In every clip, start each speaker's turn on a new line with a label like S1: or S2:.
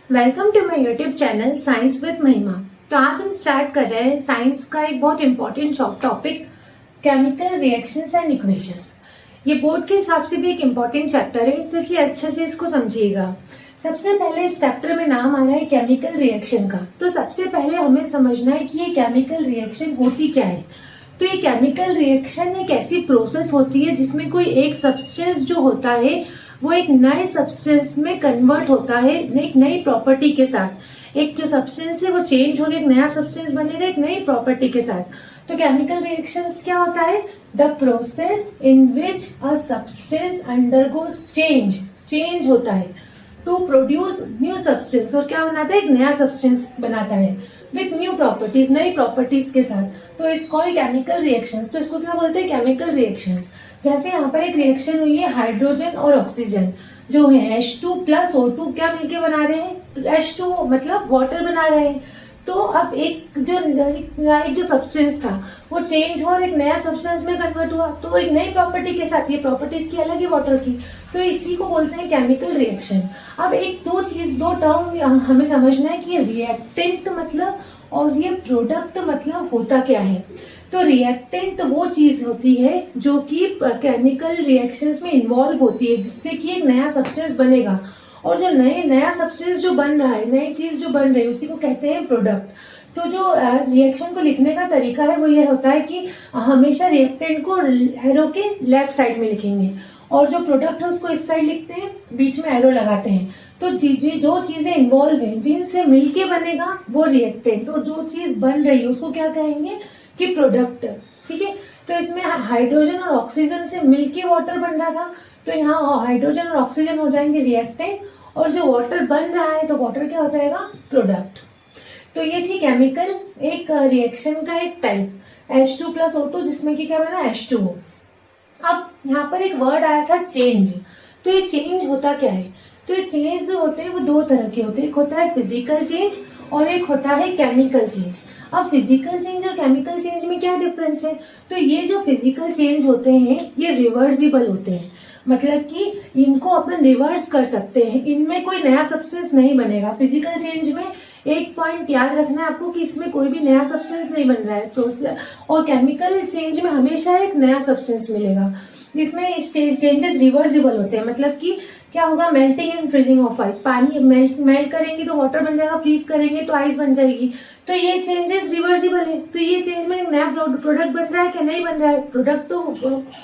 S1: Welcome to my YouTube channel science with Mahima. तो आज हम स्टार्ट कर रहे हैं साइंस का एक बहुत important topic, chemical reactions and equations. ये बोर्ड के हिसाब से भी एक इम्पॉर्टेंट चैप्टर है, तो इसलिए अच्छे से इसको समझिएगा। सबसे पहले इस चैप्टर में नाम आ रहा है केमिकल रिएक्शन का। तो सबसे पहले हमें समझना है कि ये केमिकल रिएक्शन होती क्या है। तो ये केमिकल रिएक्शन एक ऐसी प्रोसेस होती है जिसमें कोई एक सब्सटेंस जो होता है वो एक नए सब्सटेंस में कन्वर्ट होता है एक नई प्रॉपर्टी के साथ। एक जो सब्सटेंस है वो चेंज होकर एक नया सब्सटेंस बनेगा एक नई प्रॉपर्टी के साथ। तो केमिकल रिएक्शंस क्या होता है? The process in which a substance undergoes change होता है टू प्रोड्यूस न्यू सब्सटेंस। और क्या बनाता है? एक नया सब्सटेंस बनाता है विथ न्यू प्रॉपर्टीज, नई प्रॉपर्टीज के साथ। तो इस कॉल्ड केमिकल रिएक्शंस। तो इसको क्या बोलते हैं? Chemical reactions. जैसे यहाँ पर एक रिएक्शन हुई है हाइड्रोजन और ऑक्सीजन जो है H2 प्लस O2 क्या मिलके बना रहे हैं? H2O मतलब वाटर बना रहे हैं। तो अब एक जो सब्सटेंस था वो चेंज हुआ और एक नया सब्सटेंस में कन्वर्ट हुआ, तो एक नई प्रॉपर्टी के साथ। ये प्रॉपर्टीज की अलग है वाटर की, तो इसी को बोलते हैं केमिकल रिएक्शन। अब दो टर्म हमें समझना है कि ये रिएक्टेंट मतलब और ये प्रोडक्ट मतलब होता क्या है। तो रिएक्टेंट वो चीज होती है जो कि केमिकल रिएक्शंस में इन्वॉल्व होती है जिससे कि एक नया सब्सटेंस बनेगा। और जो नया सब्सटेंस जो बन रहा है, नई चीज जो बन रही है, उसी को कहते हैं प्रोडक्ट। तो जो रिएक्शन को लिखने का तरीका है वो ये होता है कि हमेशा रिएक्टेंट को एरो के लेफ्ट साइड में लिखेंगे और जो प्रोडक्ट है उसको इस साइड लिखते हैं, बीच में एरो लगाते हैं। तो जो चीजें इन्वॉल्व है जिनसे मिलके बनेगा वो रिएक्टेंट, और जो चीज बन रही है उसको क्या कहेंगे कि प्रोडक्ट। ठीक है। तो इसमें हाइड्रोजन और ऑक्सीजन से मिलके वाटर बन रहा था, तो यहाँ हाइड्रोजन और ऑक्सीजन हो जाएंगे रिएक्टेंट, और जो वाटर बन रहा है तो वाटर क्या हो जाएगा? प्रोडक्ट। तो ये थी केमिकल एक रिएक्शन का एक टाइप H2 प्लस O2 जिसमें कि क्या बना? H2O। अब यहाँ पर एक वर्ड आया था चेंज। तो ये चेंज होता क्या है? तो ये चेंज जो होते हैं वो दो तरह के होते हैं, एक होता है फिजिकल चेंज और एक होता है केमिकल चेंज। अब फिजिकल चेंज और केमिकल चेंज में क्या डिफरेंस है? तो ये जो फिजिकल चेंज होते हैं ये रिवर्सिबल होते हैं, मतलब कि इनको अपन रिवर्स कर सकते हैं, इनमें कोई नया सब्सटेंस नहीं बनेगा। फिजिकल चेंज में एक पॉइंट याद रखना है आपको कि इसमें कोई भी नया सब्सटेंस नहीं बन रहा है, तो और केमिकल चेंज में हमेशा एक नया सब्सटेंस मिलेगा। इसमें चेंजेस रिवर्सिबल होते हैं, मतलब कि क्या होगा? Melting and freezing of ice. पानी मेल्ट करेंगे तो वाटर बन जाएगा, फ्रीज करेंगे तो आइस बन जाएगी। तो ये चेंजेस रिवर्सिबल है। तो ये चेंज में एक नया प्रोडक्ट बन रहा है क्या? नहीं बन रहा है। प्रोडक्ट तो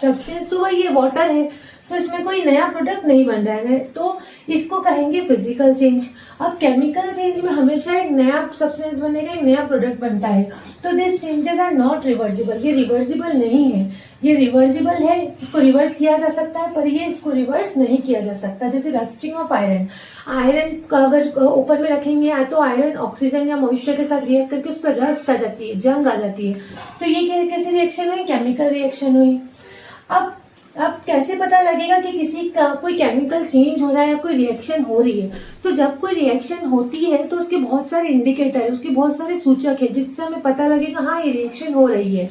S1: सब्सटेंस तो वही है, वाटर है, तो इसमें कोई नया प्रोडक्ट नहीं बन रहा है, तो इसको कहेंगे फिजिकल चेंज। अब केमिकल चेंज में हमेशा एक नया सब्सटेंस बनेगा, एक नया प्रोडक्ट बनता है। तो this changes are not reversible. ये रिवर्सिबल नहीं है, ये रिवर्सिबल है, इसको रिवर्स किया जा सकता है, पर ये इसको रिवर्स नहीं किया जा सकता। जैसे रस्टिंग ऑफ आयरन का अगर ओपन में रखेंगे तो आयरन ऑक्सीजन या मॉइस्चर के साथ रिएक्ट करके उस पर रस्ट आ जाती है, जंग आ जाती है। तो ये कैसे रिएक्शन हुई? केमिकल रिएक्शन हुई। अब कैसे पता लगेगा कि किसी का कोई केमिकल चेंज हो रहा है या कोई रिएक्शन हो रही है? तो जब कोई रिएक्शन होती है तो उसके बहुत सारे इंडिकेटर है, उसके बहुत सारे सूचक है जिससे हमें पता लगेगा हाँ ये रिएक्शन हो रही है।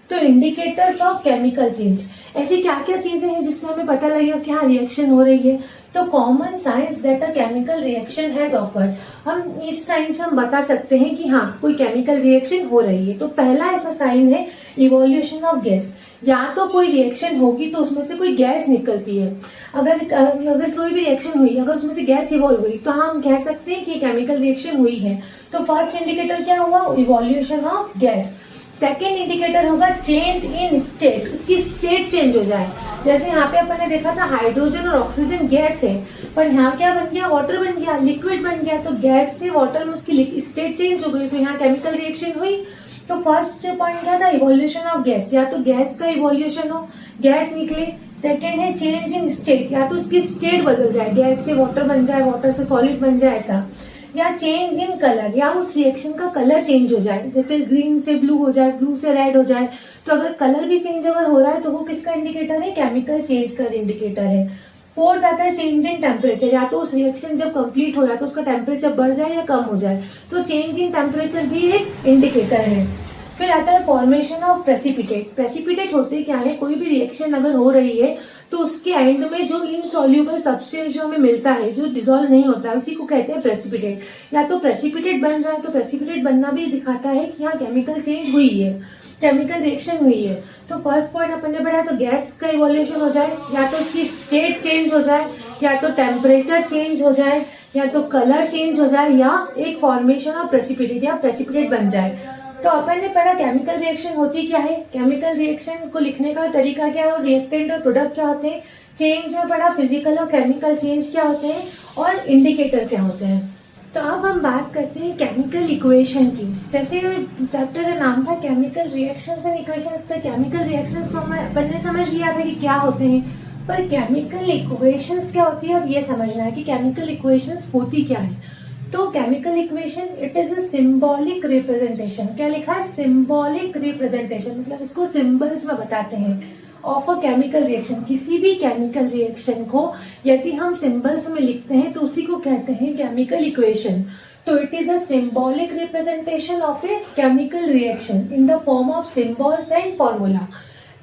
S1: तो इंडिकेटर्स ऑफ केमिकल चेंज, ऐसी क्या क्या चीजें हैं जिससे हमें पता लगेगा कि हाँ रिएक्शन हो रही है? तो common science that a chemical reaction has awkward. हम इस साइन से हम बता सकते हैं कि हाँ कोई केमिकल रिएक्शन हो रही है। तो पहला ऐसा साइन है इवोल्यूशन ऑफ गैस। या तो कोई रिएक्शन होगी तो उसमें से कोई गैस निकलती है। अगर कोई भी रिएक्शन हुई, अगर उसमें से गैस इवॉल्व हुई तो हम कह सकते हैं कि केमिकल रिएक्शन हुई है। तो फर्स्ट इंडिकेटर क्या हुआ? Evolution of gas. Second indicator होगा चेंज इन स्टेट, उसकी स्टेट चेंज हो जाए। जैसे यहाँ पे अपन ने देखा था हाइड्रोजन और ऑक्सीजन गैस है, पर यहाँ क्या बन गया? वाटर बन गया, लिक्विड बन गया। तो गैस से वाटर में उसकी स्टेट चेंज हो गई, तो यहाँ केमिकल रिएक्शन हुई। तो फर्स्ट पॉइंट क्या था? इवोल्यूशन ऑफ गैस, या तो गैस का इवोल्यूशन हो, गैस निकले। सेकेंड है चेंज इन स्टेट, या तो उसकी स्टेट बदल जाए, गैस से वाटर बन जाए, वाटर से सॉलिड बन जाए ऐसा। या चेंज इन कलर, या उस रिएक्शन का कलर चेंज हो जाए, जैसे ग्रीन से ब्लू हो जाए, ब्लू से रेड हो जाए। तो अगर कलर भी चेंज अगर हो रहा है तो वो किसका इंडिकेटर है? केमिकल चेंज का इंडिकेटर है। फोर्थ आता है चेंज इन टेम्परेचर, या तो उस रिएक्शन जब कंप्लीट हो जाए तो उसका टेम्परेचर बढ़ जाए या कम हो जाए, तो चेंज इन टेम्परेचर भी एक इंडिकेटर है। फिर आता है फॉर्मेशन ऑफ प्रेसिपिटेट। प्रेसिपिटेट होते क्या है? कोई भी रिएक्शन अगर हो रही है तो उसके एंड में जो इनसॉल्यूबल सब्सटेंस जो हमें मिलता है, जो डिसॉल्व नहीं होता है, उसी को कहते हैं प्रेसिपिटेट। या तो प्रेसिपिटेट बन जाए, तो प्रेसिपिटेट बनना भी दिखाता है कि यहाँ केमिकल चेंज हुई है, केमिकल रिएक्शन हुई है। तो फर्स्ट पॉइंट अपन ने पढ़ा, तो गैस का इवोल्यूशन हो जाए, या तो उसकी स्टेट चेंज हो जाए, या तो टेम्परेचर चेंज हो जाए, या तो कलर चेंज हो जाए, या एक फॉर्मेशन ऑफ प्रेसिपिटेट या प्रेसिपिटेट बन जाए। तो अपन ने पढ़ा केमिकल रिएक्शन होती क्या है, केमिकल रिएक्शन को लिखने का तरीका क्या है, और रिएक्टेंट और प्रोडक्ट क्या होते हैं। चेंज में पढ़ा फिजिकल और केमिकल चेंज क्या होते हैं और इंडिकेटर क्या होते हैं। तो अब हम बात करते हैं केमिकल इक्वेशन की। जैसे चैप्टर का नाम था केमिकल रिएक्शंस एंड इक्वेशंस, तो केमिकल रिएक्शंस तो अपन ने समझ लिया था कि क्या होते हैं, पर केमिकल इक्वेशंस क्या होती है, और ये समझना है कि केमिकल इक्वेशंस होती क्या है। तो chemical equation it is a symbolic representation. क्या लिखा है, सिंबॉलिक रिप्रेजेंटेशन, मतलब इसको सिंबल्स में बताते हैं ऑफ अ केमिकल रिएक्शन। किसी भी केमिकल रिएक्शन को यदि हम सिंबल्स में लिखते हैं तो उसी को कहते हैं केमिकल इक्वेशन। तो it is a symbolic representation of a chemical reaction in the form of symbols and formula.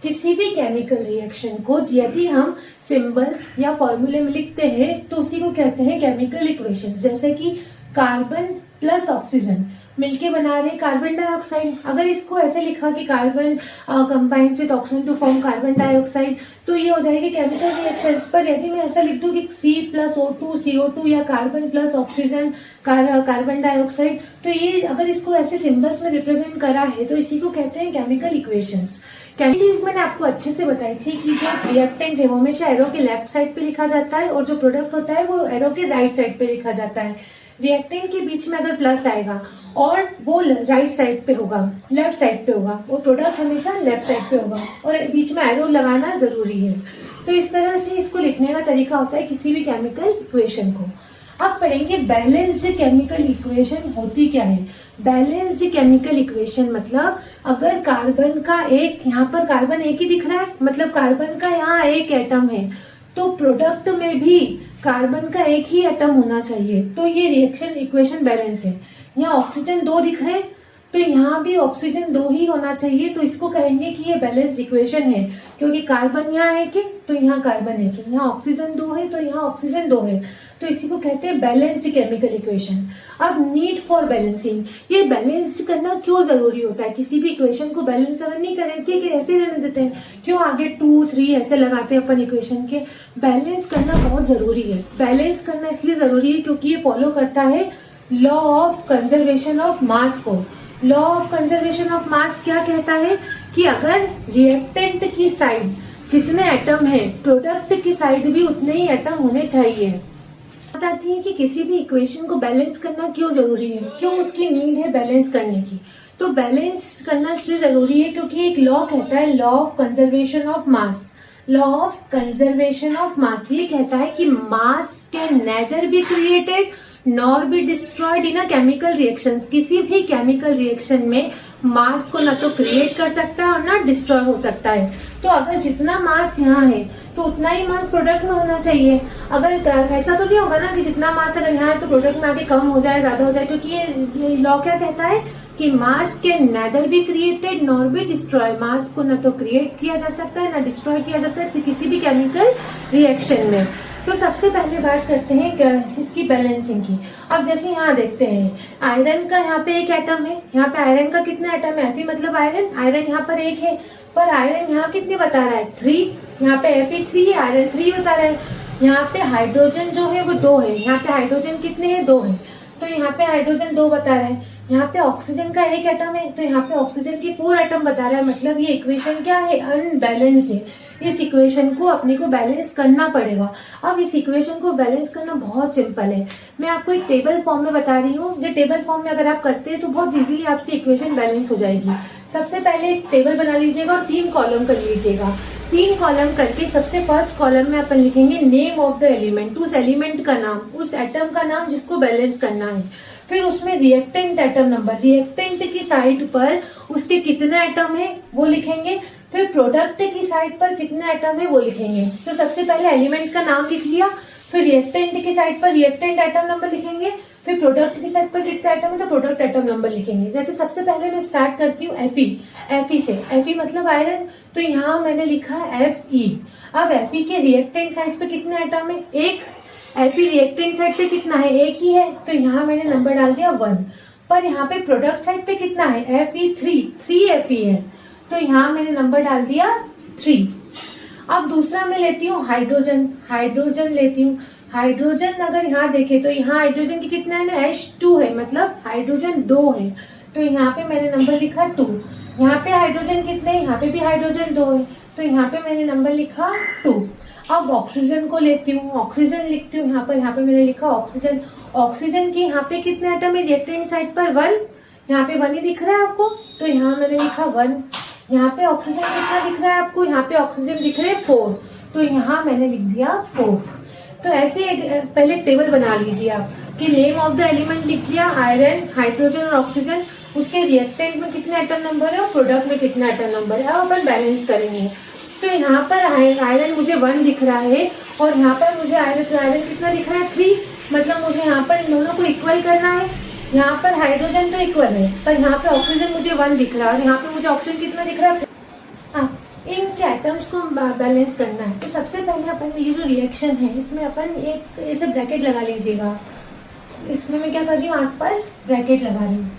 S1: किसी भी केमिकल रिएक्शन को यदि हम सिंबल्स या फॉर्मूले में लिखते हैं तो उसी को कहते हैं केमिकल इक्वेशंस। जैसे कि कार्बन प्लस ऑक्सीजन मिलके बना रहे कार्बन डाइऑक्साइड। अगर इसको ऐसे लिखा कि carbon combines with oxygen to form carbon dioxide, तो ये हो जाएगी केमिकल रिएक्शंस। पर यदि मैं ऐसा लिख दूं कि C+O2 CO2 या carbon plus oxygen carbon dioxide, तो ये अगर इसको ऐसे सिंबल्स में रिप्रेजेंट करा है तो इसी को कहते हैं केमिकल इक्वेशंस। चीज मैंने आपको अच्छे से बताई थी कि जो रिएक्टेंट है वो हमेशा एरो के लेफ्ट साइड पे लिखा जाता है, और जो प्रोडक्ट होता है वो एरो के राइट साइड पे लिखा जाता है। रिएक्टेंट के बीच में अगर प्लस आएगा और वो राइट साइड पे होगा, लेफ्ट साइड पे होगा, वो प्रोडक्ट हमेशा लेफ्ट साइड पे होगा, और बीच में एरो लगाना जरूरी है। तो इस तरह से इसको लिखने का तरीका होता है किसी भी केमिकल इक्वेशन को। अब पढ़ेंगे बैलेंस्ड केमिकल इक्वेशन होती क्या है। बैलेंस्ड केमिकल इक्वेशन मतलब अगर कार्बन का एक, यहाँ पर कार्बन एक ही दिख रहा है, मतलब कार्बन का यहाँ एक एटम है, तो प्रोडक्ट में भी कार्बन का एक ही एटम होना चाहिए, तो ये रिएक्शन इक्वेशन बैलेंस है। यहाँ ऑक्सीजन 2 दिख रहे हैं, तो यहाँ भी ऑक्सीजन 2 ही होना चाहिए, तो इसको कहेंगे कि ये बैलेंस इक्वेशन है, क्योंकि कार्बन यहाँ एक है तो यहाँ कार्बन एक है, यहाँ ऑक्सीजन 2 है तो यहाँ ऑक्सीजन 2 है, तो इसी को कहते हैं बैलेंस्ड केमिकल इक्वेशन। अब नीड फॉर बैलेंसिंग, ये बैलेंस्ड करना क्यों जरूरी होता है। किसी भी इक्वेशन को बैलेंस अगर नहीं करें, ठीक है ऐसे रहने देते हैं, क्यों आगे 2 3 ऐसे लगाते हैं अपन इक्वेशन के। बैलेंस करना बहुत जरूरी है। बैलेंस करना इसलिए जरूरी है क्योंकि ये फॉलो करता है law of conservation of mass को। Law of conservation of mass क्या कहता है कि अगर रिएक्टेंट की साइड जितने एटम है, प्रोडक्ट की साइड भी उतने ही एटम होने चाहिए। बताती है कि किसी भी इक्वेशन को बैलेंस करना क्यों जरूरी है, क्यों उसकी नीड है बैलेंस करने की। तो बैलेंस करना इसलिए जरूरी है क्योंकि एक लॉ कहता है law of conservation of mass. Law of conservation of मास ये कहता है कि mass can neither be created nor be destroyed in a chemical reactions. किसी भी केमिकल रिएक्शन में मास को ना तो क्रिएट कर सकता है और ना डिस्ट्रॉय हो सकता है। तो अगर जितना मास यहाँ है तो उतना ही मास प्रोडक्ट में होना चाहिए। अगर ऐसा तो नहीं होगा ना कि जितना मास अगर यहाँ है तो प्रोडक्ट में आगे कम हो जाए, ज्यादा हो जाए, क्योंकि ये लॉ क्या कहता है कि mass can neither be created nor be destroy. Mass को न तो क्रिएट किया जा सकता है न डिस्ट्रॉय किया जा सकता है किसी भी केमिकल रिएक्शन में। तो सबसे पहले बात करते हैं इसकी बैलेंसिंग की। अब जैसे यहाँ देखते हैं आयरन का यहाँ पे एक एटम है, यहाँ पे आयरन का कितना एटम है, Fe मतलब आयरन, आयरन यहाँ पर एक है, पर आयरन यहाँ कितने बता रहा है 3, यहाँ पे Fe3 है, आयरन 3 बता रहा है। यहाँ पे हाइड्रोजन जो है वो 2 है, यहाँ पे हाइड्रोजन कितने हैं 2 है, तो यहाँ पे हाइड्रोजन 2 बता रहा है। यहाँ पे ऑक्सीजन का एक एटम है तो यहाँ पे ऑक्सीजन की 4 एटम बता रहा है। मतलब ये इक्वेशन क्या है, अनबैलेंस है। इस इक्वेशन को अपने को बैलेंस करना पड़ेगा। अब इस इक्वेशन को बैलेंस करना बहुत सिंपल है। मैं आपको एक टेबल फॉर्म में बता रही हूँ। ये टेबल फॉर्म में अगर आप करते हैं तो बहुत इजीली आपसे इक्वेशन बैलेंस हो जाएगी। सबसे पहले एक टेबल बना लीजिएगा और 3 कॉलम कर लीजिएगा। 3 कॉलम करके सबसे फर्स्ट कॉलम में अपन लिखेंगे नेम ऑफ द एलिमेंट, उस एलिमेंट का नाम, उस एटम का नाम जिसको बैलेंस करना है। फिर उसमें रिएक्टेंट एटम नंबर, रिएक्टेंट की साइड पर उसके कितने एटम है वो लिखेंगे। फिर प्रोडक्ट की साइड पर कितने एटम है वो लिखेंगे। तो सबसे पहले एलिमेंट का नाम लिख लिया, फिर रिएक्टेंट की साइड पर रिएक्टेंट एटम नंबर लिखेंगे, फिर प्रोडक्ट की साइड पर कितना एटम है तो प्रोडक्ट एटम नंबर लिखेंगे। जैसे सबसे पहले मैं स्टार्ट करती हूँ Fe से। Fe मतलब आयरन, तो यहाँ मैंने लिखा Fe। अब Fe के रिएक्टेंट साइड पे कितने एटम है? एक। Fe रिएक्टेंट साइड पे कितना है? एक ही है, तो यहाँ मैंने नंबर डाल दिया 1। पर यहाँ पे प्रोडक्ट साइड पे कितना है? Fe3 Fe है, तो यहाँ मैंने नंबर डाल दिया 3। अब दूसरा मैं लेती हूँ हाइड्रोजन लेती हूँ। हाइड्रोजन अगर यहाँ देखे तो यहाँ हाइड्रोजन की कितना है ना? H2 है, मतलब हाइड्रोजन 2 है, तो यहाँ पे मैंने नंबर लिखा 2। यहाँ पे हाइड्रोजन कितने हैं? यहाँ पे भी हाइड्रोजन 2 है, तो यहाँ पे मैंने नंबर लिखा 2। अब ऑक्सीजन को लेती हूँ, ऑक्सीजन लिखती हूँ यहाँ पे मैंने लिखा ऑक्सीजन। ऑक्सीजन की यहाँ पे कितने एटम है रिएक्टेंट साइड पर? 1। यहाँ पे 1 ही दिख रहा है आपको, तो यहाँ मैंने लिखा 1। यहाँ पे ऑक्सीजन कितना दिख रहा है आपको? यहाँ पे ऑक्सीजन दिख रहे हैं 4, तो यहाँ मैंने लिख दिया 4। तो ऐसे पहले टेबल बना लीजिए आप कि नेम ऑफ द एलिमेंट लिख दिया, आयरन, हाइड्रोजन और ऑक्सीजन, उसके रिएक्टेंट में कितने एटम नंबर है और प्रोडक्ट में कितना एटम नंबर है। अब अपन बैलेंस करेंगे। तो यहाँ पर आयरन मुझे 1 दिख रहा है और यहाँ पर मुझे आयरन कितना दिख रहा है? 3, मतलब मुझे यहाँ पर इन दोनों को इक्वल करना है। यहाँ पर हाइड्रोजन तो इक्वल है, पर यहाँ पर ऑक्सीजन मुझे 1 दिख रहा है और यहाँ पर मुझे ऑक्सीजन कितना दिख रहा है? इनके एटम्स को बैलेंस करना है। तो सबसे पहले अपन ये जो रिएक्शन है इसमें अपन एक ऐसे ब्रैकेट लगा लीजिएगा। इसमें मैं क्या कर रही हूँ? आसपास ब्रैकेट लगा रही हूँ।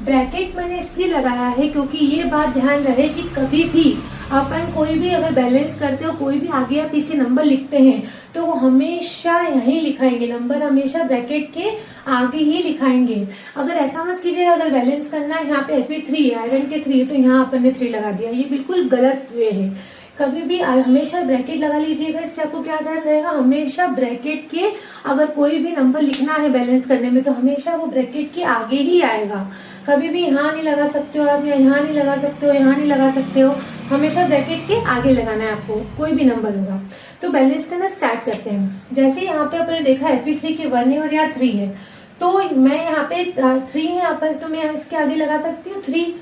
S1: ब्रैकेट मैंने इसलिए लगाया है क्योंकि ये बात ध्यान रहे कि कभी भी अपन कोई भी अगर बैलेंस करते हो, कोई भी आगे या पीछे नंबर लिखते हैं, तो वो हमेशा यही लिखाएंगे, नंबर हमेशा ब्रैकेट के आगे ही लिखाएंगे। अगर ऐसा मत कीजिएगा, अगर बैलेंस करना है यहाँ पे Fe3 है, आयरन के 3 है, तो यहाँ अपन ने 3 लगा दिया, ये बिल्कुल गलत वे है। कभी भी हमेशा ब्रैकेट लगा लीजिएगा। इससे आपको क्या ध्यान रहेगा? हमेशा ब्रैकेट के अगर कोई भी नंबर लिखना है बैलेंस करने में, तो हमेशा वो ब्रैकेट के आगे ही आएगा। कभी भी यहाँ नहीं लगा सकते हो आप, या यहाँ नहीं लगा सकते हो, यहाँ नहीं लगा सकते हो, हमेशा ब्रैकेट के आगे लगाना है आपको, कोई भी नंबर होगा। तो बैलेंस करना स्टार्ट करते हैं। जैसे यहाँ पे आपने देखा Fe3 के 1 है और यहाँ 3 है, तो मैं यहाँ पे 3 है यहाँ पर, तो मैं यहाँ इसके आगे लगा सकती हूँ 3।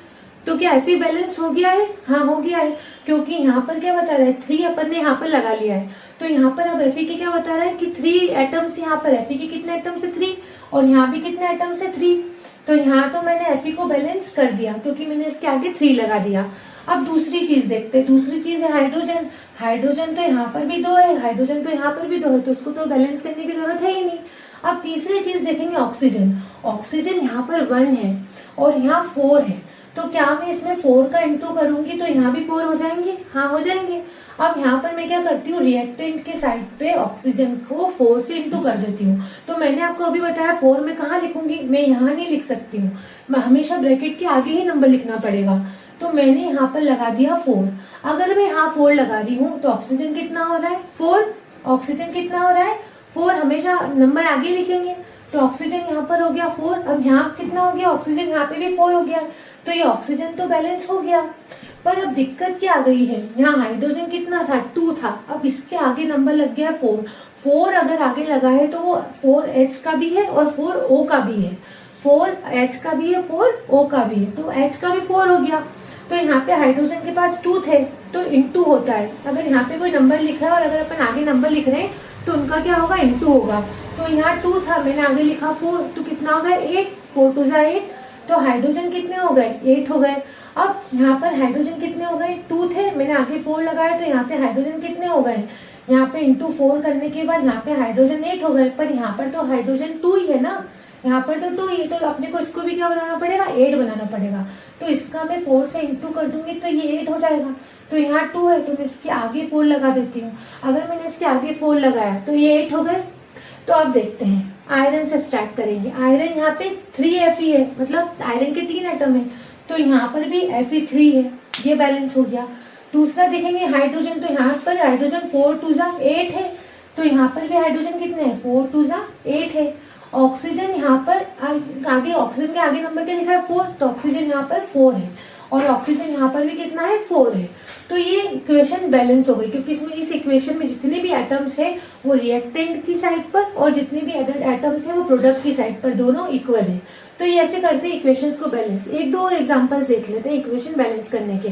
S1: तो क्या Fe बैलेंस हो गया है? हाँ हो गया है, क्योंकि यहाँ पर क्या बता रहा है? 3 अपन ने यहाँ पर लगा लिया है। तो यहाँ पर अब Fe के क्या बता रहा है कि 3 एटम्स, यहाँ पर Fe के कितने एटम्स है? 3, और यहाँ भी कितने एटम्स है? 3। तो यहाँ तो मैंने Fe को बैलेंस कर दिया क्योंकि मैंने इसके आगे 3 लगा दिया। अब दूसरी चीज देखते हैं। दूसरी चीज है हाइड्रोजन। हाइड्रोजन तो यहाँ पर भी 2 है, हाइड्रोजन तो यहाँ पर भी 2 है, तो उसको तो बैलेंस करने की जरूरत है ही नहीं। अब तीसरी चीज देखेंगे ऑक्सीजन। ऑक्सीजन यहाँ पर 1 है और यहाँ 4 है, तो क्या मैं इसमें 4 का इंटू करूंगी तो यहाँ भी 4 हो जाएंगे? हाँ हो जाएंगे। अब यहाँ पर मैं क्या करती हूँ? रिएक्टेंट के साइड पे ऑक्सीजन को 4 से इंटू कर देती हूँ। तो मैंने आपको अभी बताया 4 में कहाँ लिखूंगी? मैं यहाँ नहीं लिख सकती हूँ, मैं हमेशा ब्रैकेट के आगे ही नंबर लिखना पड़ेगा। तो मैंने यहाँ पर लगा दिया 4। अगर मैं यहाँ 4 लगा रही हूँ तो ऑक्सीजन कितना हो रहा है? 4। ऑक्सीजन कितना हो रहा है? 4। हमेशा नंबर आगे लिखेंगे, तो ऑक्सीजन यहाँ पर हो गया 4। अब यहाँ कितना हो गया? ऑक्सीजन यहाँ पे भी 4 हो गया, तो ये ऑक्सीजन तो बैलेंस हो गया। पर अब दिक्कत क्या आ गई है? यहाँ हाइड्रोजन कितना था? 2 था, अब इसके आगे नंबर लग गया 4। 4 अगर आगे लगा है तो वो 4H का भी है और 4O का भी है। 4H का भी है, 4O का भी है, तो H का भी 4 हो गया। तो यहाँ पे हाइड्रोजन के पास 2 थे, तो इंटू होता है। अगर यहाँ पे कोई नंबर लिखा है और अगर अपन आगे नंबर लिख रहे हैं तो उनका क्या होगा? इंटू होगा। तो यहाँ 2 था, मैंने आगे लिखा 4, तो कितना हो गया? 8। 4 2 8, तो हाइड्रोजन कितने हो गए? 8 हो गए। अब यहाँ पर हाइड्रोजन कितने हो गए? 2 थे, मैंने आगे 4 लगाया, तो यहाँ पे हाइड्रोजन कितने हो गए? यहाँ पे इंटू 4 करने के बाद यहाँ पे हाइड्रोजन 8 हो गए। पर यहाँ पर तो हाइड्रोजन 2 ही है ना, यहाँ पर तो 2 ही है, तो अपने को इसको भी क्या बनाना पड़ेगा? 8 बनाना पड़ेगा। तो इसका मैं 4 से इंटू कर दूंगी तो ये 8 हो जाएगा। तो यहाँ 2 है, तो मैं इसके आगे 4 लगा देती हूँ। अगर मैंने इसके आगे 4 लगाया तो ये 8 हो गए। तो अब देखते हैं, आयरन से स्टार्ट करेंगे। आयरन यहाँ पे 3Fe है, मतलब आयरन के 3 एटम है, तो यहाँ पर भी Fe3 है, ये बैलेंस हो गया। दूसरा देखेंगे हाइड्रोजन, तो यहाँ पर हाइड्रोजन 4 2 8 है, तो यहाँ पर भी हाइड्रोजन कितने हैं? 4 2 8 है। ऑक्सीजन यहाँ पर आगे, ऑक्सीजन के आगे नंबर क्या लिखा है? 4, तो ऑक्सीजन यहाँ पर 4 है और ऑक्सीजन यहाँ पर भी कितना है? 4 है। तो ये इक्वेशन बैलेंस हो गई, क्योंकि इसमें इस इक्वेशन में जितने भी एटम्स है वो रिएक्टेंट की साइड पर और जितने भी एटम्स है वो प्रोडक्ट की साइड पर, दोनों इक्वल है। तो ये ऐसे करते हैं इक्वेशंस को बैलेंस। एक दो और एग्जांपल्स देख लेते हैं इक्वेशन बैलेंस करने के।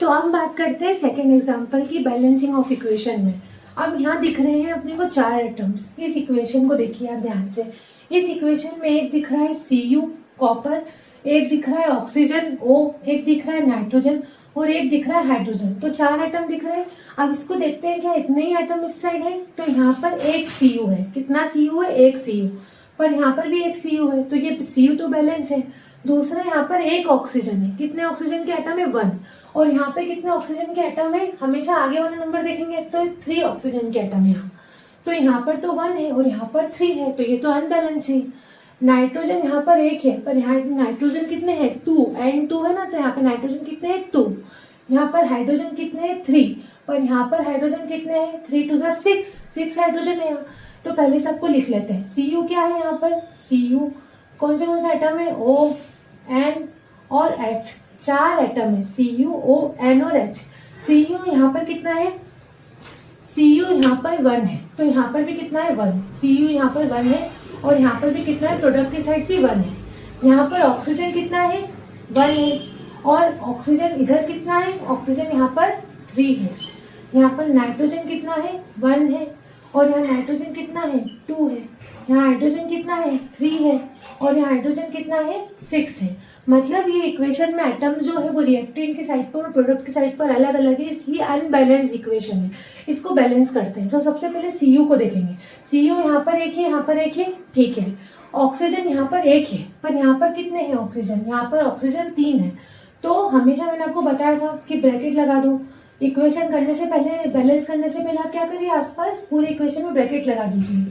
S1: तो अब बात करते हैं सेकेंड एग्जाम्पल की, बैलेंसिंग ऑफ इक्वेशन में। अब यहाँ दिख रहे हैं अपने को 4 एटम्स। इस इक्वेशन को देखिए आप ध्यान से। इस इक्वेशन में एक दिख रहा है Cu कॉपर, एक दिख रहा है ऑक्सीजन O, एक दिख रहा है नाइट्रोजन और एक दिख रहा है हाइड्रोजन। तो 4 एटम दिख रहे हैं। अब इसको देखते हैं क्या इतने ही एटम इस साइड है। तो यहाँ पर एक Cu है। कितना Cu है? एक Cu। पर यहाँ पर भी एक Cu है, तो ये Cu तो बैलेंस है। दूसरा यहाँ पर एक ऑक्सीजन है। कितने ऑक्सीजन के एटम है? 1। और यहाँ पे कितने ऑक्सीजन के एटम है? हमेशा आगे वाला नंबर देखेंगे तो 3 ऑक्सीजन के एटम है यहाँ। तो यहाँ पर तो 1 है और यहाँ पर 3 है, तो ये तो अनबैलेंस है। नाइट्रोजन यहाँ पर 1 है, पर यहाँ नाइट्रोजन कितने हैं? 2। N2 है ना, तो यहाँ पे नाइट्रोजन कितने हैं? 2। यहाँ पर हाइड्रोजन कितने हैं? 3। पर यहाँ पर हाइड्रोजन कितने हैं? 3 2 6 हाइड्रोजन है यहाँ। तो पहले सबको लिख लेते हैं। Cu क्या है यहाँ पर? Cu कौन सा एटम है? O, N और H। 4 एटम है, Cu, O, N और H। Cu यहाँ पर कितना है? Cu यहाँ पर 1 है, तो यहाँ पर भी कितना है? 1। Cu यहाँ पर 1 है और यहाँ पर भी कितना है? प्रोडक्ट की साइड भी 1 है। यहाँ पर ऑक्सीजन कितना है? 1 है। और ऑक्सीजन इधर कितना है? ऑक्सीजन यहाँ पर 3 है। यहाँ पर नाइट्रोजन कितना है? 1 है। और यहाँ नाइट्रोजन कितना है? 2 है। यहाँ हाइड्रोजन कितना है? 3 है। और यहाँ हाइड्रोजन कितना है? 6 है। मतलब ये इक्वेशन में एटम जो है वो रिएक्टेंट की साइड पर और प्रोडक्ट की साइड पर अलग अलग है, इसलिए अनबैलेंस इक्वेशन है। इसको बैलेंस करते हैं। तो सबसे पहले Cu को देखेंगे। Cu यहाँ पर 1 है, यहाँ पर 1 है, ठीक है। ऑक्सीजन यहाँ पर 1 है, पर यहाँ पर कितने हैं ऑक्सीजन? यहाँ पर ऑक्सीजन 3 है। तो हमेशा मैंने आपको बताया था कि ब्रैकेट लगा दो। इक्वेशन करने से पहले, बैलेंस करने से पहले आप क्या करिए? आसपास पूरे इक्वेशन में ब्रैकेट लगा दीजिए।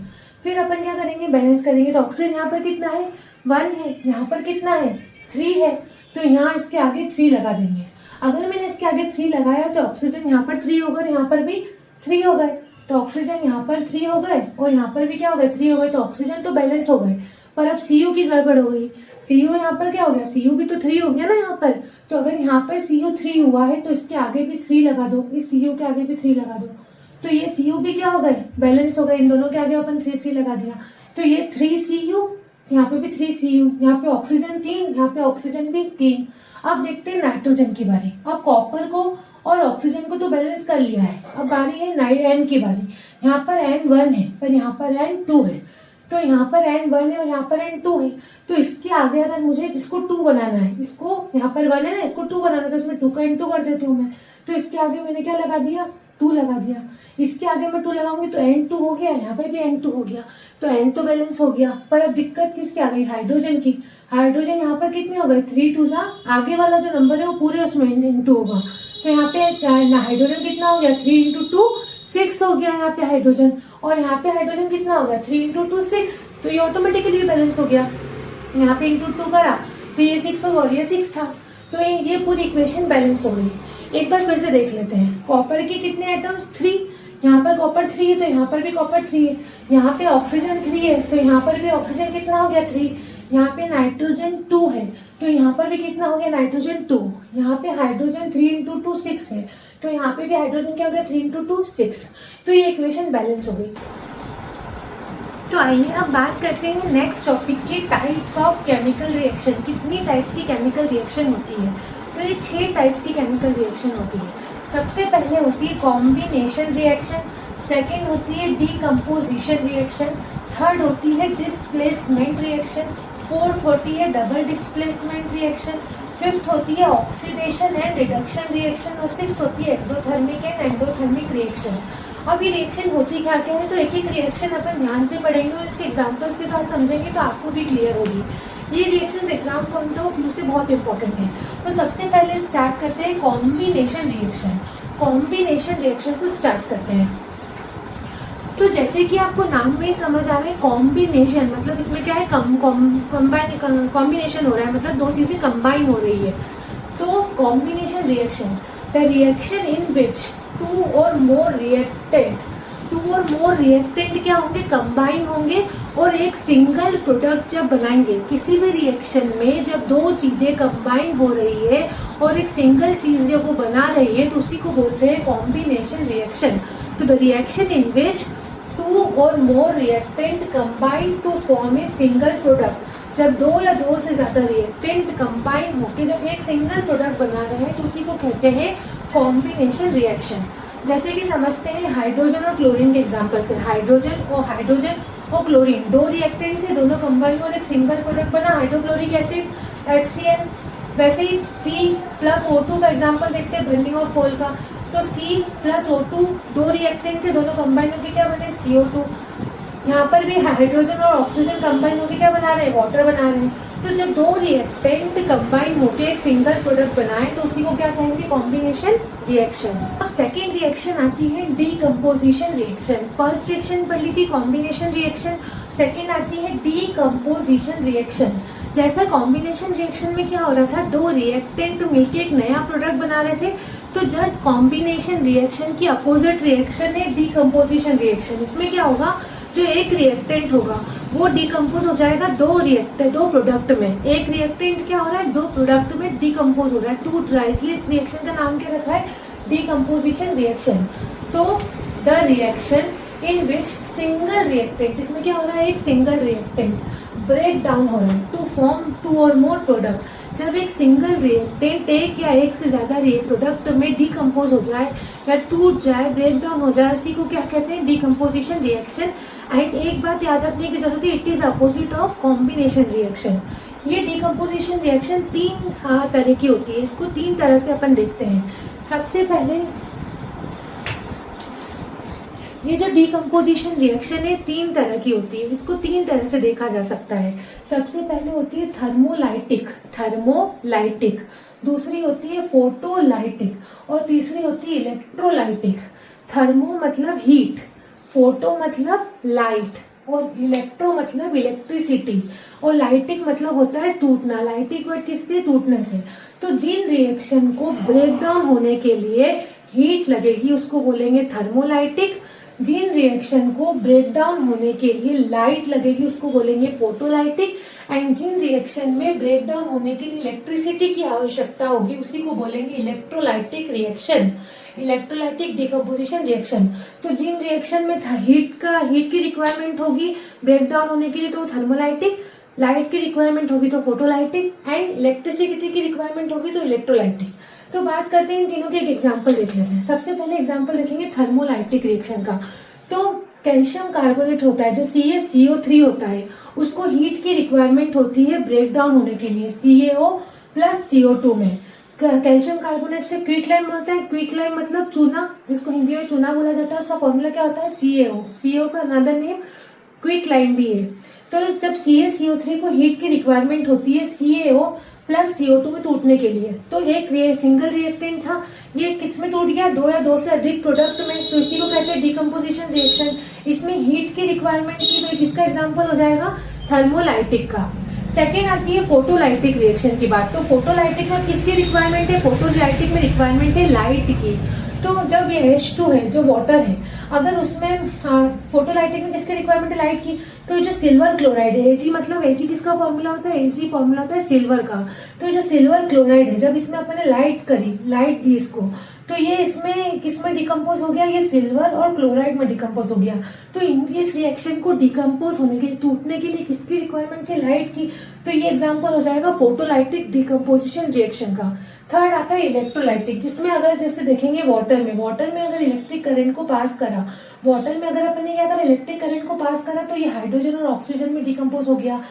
S1: फिर अपन क्या करेंगे? बैलेंस करेंगे। तो ऑक्सीजन यहाँ पर कितना है? 1 है। यहाँ पर कितना है? 3 है। तो यहाँ इसके आगे 3 लगा देंगे। अगर मैंने इसके आगे 3 लगाया तो ऑक्सीजन यहाँ पर 3 हो गए, यहाँ पर भी 3 हो गए। तो ऑक्सीजन यहाँ पर 3 हो गए और यहाँ पर भी क्या हो गए? 3 हो गए। तो ऑक्सीजन तो बैलेंस हो गए, पर अब Cu की गड़बड़ हो गई। Cu यहाँ पर क्या हो गया? Cu भी तो 3 हो गया ना यहाँ पर। तो अगर यहाँ पर Cu 3 हुआ है तो इसके आगे भी 3 लगा दो, इस Cu के आगे भी 3 लगा दो। तो ये Cu भी क्या हो गए? बैलेंस हो गए। इन दोनों के आगे अपन 3 लगा दिया, तो ये 3 Cu, यहाँ पे भी 3 Cu, यहाँ पे ऑक्सीजन 3, यहाँ पे ऑक्सीजन भी 3। अब देखते हैं नाइट्रोजन की बारी। अब कॉपर को और ऑक्सीजन को तो बैलेंस कर लिया है, अब बारी है N की बारी। यहाँ पर N1 है, पर यहाँ पर N2 है। तो यहाँ पर N1 है और यहाँ पर N2 है। तो इसके आगे अगर मुझे इसको 2 बनाना है, इसको यहाँ पर 1 है ना, इसको 2 बनाना है, तो इसमें 2 का N2 कर देती हूँ मैं। तो इसके आगे मैंने क्या लगा दिया? 2 लगा दिया। इसके आगे मैं 2 लगाऊंगी तो N2 हो गया, यहाँ पे भी N2 हो गया। तो N तो बैलेंस हो गया, पर अब दिक्कत किसकी आ गई? हाइड्रोजन की। हाइड्रोजन यहाँ पर कितने हो गए? 3 2 आगे वाला जो नंबर है वो पूरे उसमें N2 होगा। तो यहाँ पे हाइड्रोजन कितना हो गया? 3 × 2 6 हो गया यहाँ पे हाइड्रोजन। और यहाँ पे हाइड्रोजन कितना हो गया? 3 × 2 6। तो ये ऑटोमेटिकली बैलेंस हो गया। यहाँ पे × 2 करा तो ये 6 होगा और ये 6 था। तो ये पूरी इक्वेशन बैलेंस हो गई। एक बार फिर से देख लेते हैं। कॉपर के कितने एटम्स? 3। यहाँ पर कॉपर 3 है तो यहाँ पर भी कॉपर 3 है। यहाँ पे ऑक्सीजन 3 है तो यहाँ पर भी ऑक्सीजन कितना हो गया? 3। यहाँ पे नाइट्रोजन 2 है तो यहाँ पर भी कितना हो गया? नाइट्रोजन 2। यहाँ पे हाइड्रोजन 3 × 2 6 है तो यहाँ पे भी हाइड्रोजन क्या हो गया? 3 × 2 6। तो ये इक्वेशन बैलेंस हो गई। तो आइए अब बात करते हैं नेक्स्ट टॉपिक की, टाइप्स ऑफ केमिकल रिएक्शन। कितनी टाइप्स की केमिकल रिएक्शन होती है? तो ये 6 टाइप्स की केमिकल रिएक्शन होती है। सबसे पहले होती है कॉम्बिनेशन रिएक्शन, सेकेंड होती है डीकम्पोजिशन रिएक्शन, थर्ड होती है डिस्प्लेसमेंट रिएक्शन, फोर्थ होती है डबल डिस्प्लेसमेंट रिएक्शन, फिफ्थ होती है ऑक्सीडेशन एंड रिडक्शन रिएक्शन और सिक्स होती है एक्सोथर्मिक एंड एंडोथर्मिक रिएक्शन। अब ये रिएक्शन होती क्या क्या है? तो एक एक रिएक्शन अपन ध्यान से पढ़ेंगे और इसके एग्जाम्पल्स के साथ समझेंगे तो आपको भी क्लियर होगी। ये reactions exam point of view से बहुत इंपॉर्टेंट है। तो सबसे पहले स्टार्ट करते हैं कॉम्बिनेशन रिएक्शन। कॉम्बिनेशन रिएक्शन को स्टार्ट करते हैं। तो जैसे कि आपको नाम में ही समझ आ रहा है, कॉम्बिनेशन मतलब इसमें क्या है? कॉम्बिनेशन हो रहा है, मतलब दो चीजें कंबाइन हो रही है। तो combination reaction, the reaction in which two or more reactant क्या होंगे? कंबाइन होंगे और एक सिंगल प्रोडक्ट जब बनाएंगे। किसी भी रिएक्शन में जब दो चीजें कंबाइन हो रही है और एक सिंगल चीज जब वो बना रही है तो उसी को बोलते हैं कॉम्बिनेशन रिएक्शन। तो the reaction in which two or more reactant combine to form a single product. जब दो या दो से ज्यादा रिएक्टेंट कंबाइन होकर जब एक सिंगल प्रोडक्ट बना रहे हैं तो उसी को कहते हैं कॉम्बिनेशन रिएक्शन। जैसे कि समझते हैं हाइड्रोजन और क्लोरीन के एग्जांपल से। हाइड्रोजन और क्लोरीन दो रिएक्टेंट थे, दोनों कंबाइन और एक सिंगल प्रोडक्ट बना हाइड्रोक्लोरिक एसिड। HCl। वैसे ही C+O2 का एग्जांपल देखते हैं बर्निंग ऑफ कोल का, तो C+O2 दो रिएक्टेंट थे, दोनों कंबाइन होकर क्या बने CO2। यहाँ पर भी हाइड्रोजन और ऑक्सीजन कंबाइन होकर क्या बना रहे हैं, वाटर बना रहे हैं। तो जब दो रिएक्टेंट कंबाइन होकर एक सिंगल प्रोडक्ट बनाए तो उसी को क्या कहेंगे, कॉम्बिनेशन रिएक्शन। अब सेकेंड रिएक्शन आती है डीकम्पोजिशन रिएक्शन। फर्स्ट रिएक्शन पढ़ ली थी कॉम्बिनेशन रिएक्शन, सेकेंड आती है डीकम्पोजिशन रिएक्शन। जैसा कॉम्बिनेशन रिएक्शन में क्या हो रहा था, दो रिएक्टेंट मिलकर एक नया प्रोडक्ट बना रहे थे, तो जस्ट कॉम्बिनेशन रिएक्शन की अपोजिट रिएक्शन है डीकम्पोजिशन रिएक्शन। इसमें क्या होगा, जो एक रिएक्टेंट होगा वो डिकम्पोज हो जाएगा दो प्रोडक्ट में। एक रिएक्टेंट क्या हो रहा है, दो प्रोडक्ट में डिकम्पोज हो रहा है, टूट रहा है, इसलिए इस रिएक्शन का नाम क्या रखा है, डीकम्पोजिशन रिएक्शन। तो the reaction in which single reactant, इसमें क्या हो रहा है, एक सिंगल रिएक्टेंट ब्रेक डाउन हो रहा है to form to or more product. जब एक सिंगल रिएक्टेंट एक या एक से ज्यादा प्रोडक्ट में डिकम्पोज हो जाए या टूट जाए, ब्रेक डाउन हो जाए, इसी को क्या कहते हैं, डिकम्पोजिशन रिएक्शन। एंड एक बात याद रखने की जरूरत है, it is opposite of combination reaction. ये डिकम्पोजिशन रिएक्शन तीन तरह की होती है, इसको तीन तरह से अपन देखते हैं। सबसे पहले ये जो डिकम्पोजिशन रिएक्शन है तीन तरह की होती है, इसको तीन तरह से देखा जा सकता है। सबसे पहले होती है थर्मोलाइटिक, दूसरी होती है फोटोलाइटिक और तीसरी होती है इलेक्ट्रोलाइटिक। थर्मो मतलब हीट, फोटो मतलब लाइट और इलेक्ट्रो मतलब इलेक्ट्रिसिटी और लाइटिक मतलब होता है टूटना। लाइटिक वर्ड किससे, टूटने से। तो जिन रिएक्शन को ब्रेक डाउन होने के लिए हीट लगेगी उसको बोलेंगे थर्मोलाइटिक, जिन रिएक्शन को ब्रेक डाउन होने के लिए लाइट लगेगी उसको बोलेंगे फोटोलाइटिक, एंड जिन रिएक्शन में ब्रेक डाउन होने के लिए इलेक्ट्रिसिटी की आवश्यकता होगी उसी को बोलेंगे electrolytic reaction, electrolytic decomposition reaction. तो जिन रिएक्शन में हीट की रिक्वायरमेंट होगी ब्रेक डाउन होने के लिए तो थर्मोलाइटिक, लाइट की रिक्वायरमेंट होगी तो फोटोलाइटिक, एंड इलेक्ट्रिसिटी की रिक्वायरमेंट होगी तो इलेक्ट्रोलाइटिक। तो बात करते हैं इन तीनों के एक एग्जांपल देख लेते हैं। सबसे पहले एग्जांपल देखेंगे थर्मोलाइटिक रिएक्शन का। तो कैल्शियम कार्बोनेट होता है जो CaCO3 होता है, उसको हीट की रिक्वायरमेंट होती है ब्रेक डाउन होने के लिए CaO+CO2 में। कैल्शियम कार्बोनेट से क्विक लाइम होता है, क्विक लाइम मतलब चूना, जिसको हिंदी में चूना बोला जाता है, उसका फॉर्मूला क्या होता है, CaO का अनदर नेम क्विक लाइम भी है। तो जब CaCO3 को हीट की रिक्वायरमेंट होती है CaO+CO2 में टूटने के लिए, तो एक सिंगल रिएक्टेंट था, ये किसमें टूट गया, दो या दो से अधिक प्रोडक्ट में, तो इसी को कहते हैं डिकम्पोजिशन रिएक्शन। इसमें हीट की रिक्वायरमेंट की, तो किसका एग्जांपल हो जाएगा, थर्मोलाइटिक का। सेकेंड आती है फोटोलाइटिक रिएक्शन की बात। तो फोटोलाइटिक में किसकी रिक्वायरमेंट है, फोटोलाइटिक में रिक्वायरमेंट है लाइट की। तो जब ये H2 है जो वाटर है, अगर उसमें फोटोलाइटिक में किसकी रिक्वायरमेंट है, लाइट की, तो जो सिल्वर क्लोराइड है, Ag किसका फॉर्मूला होता है, Ag फॉर्मूला होता है सिल्वर का। तो जो सिल्वर क्लोराइड है, जब इसमें अपने लाइट दी इसको, तो ये इसमें किसमें डिकम्पोज हो गया, ये सिल्वर और क्लोराइड में डिकम्पोज हो गया। तो इस रिएक्शन को डिकम्पोज होने के लिए, टूटने के लिए किसकी रिक्वायरमेंट थी, लाइट की। तो ये एग्जाम्पल हो जाएगा फोटोलाइटिक डिकम्पोजिशन रिएक्शन का। थर्ड आता है इलेक्ट्रोलाइटिक, जिसमें अगर जैसे देखेंगे वाटर में अगर इलेक्ट्रिक करंट को पास करा, वाटर में अगर अपन ने क्या करा, इलेक्ट्रिक करंट को पास करा, तो ये हाइड्रोजन और ऑक्सीजन में डिकम्पोज हो गया।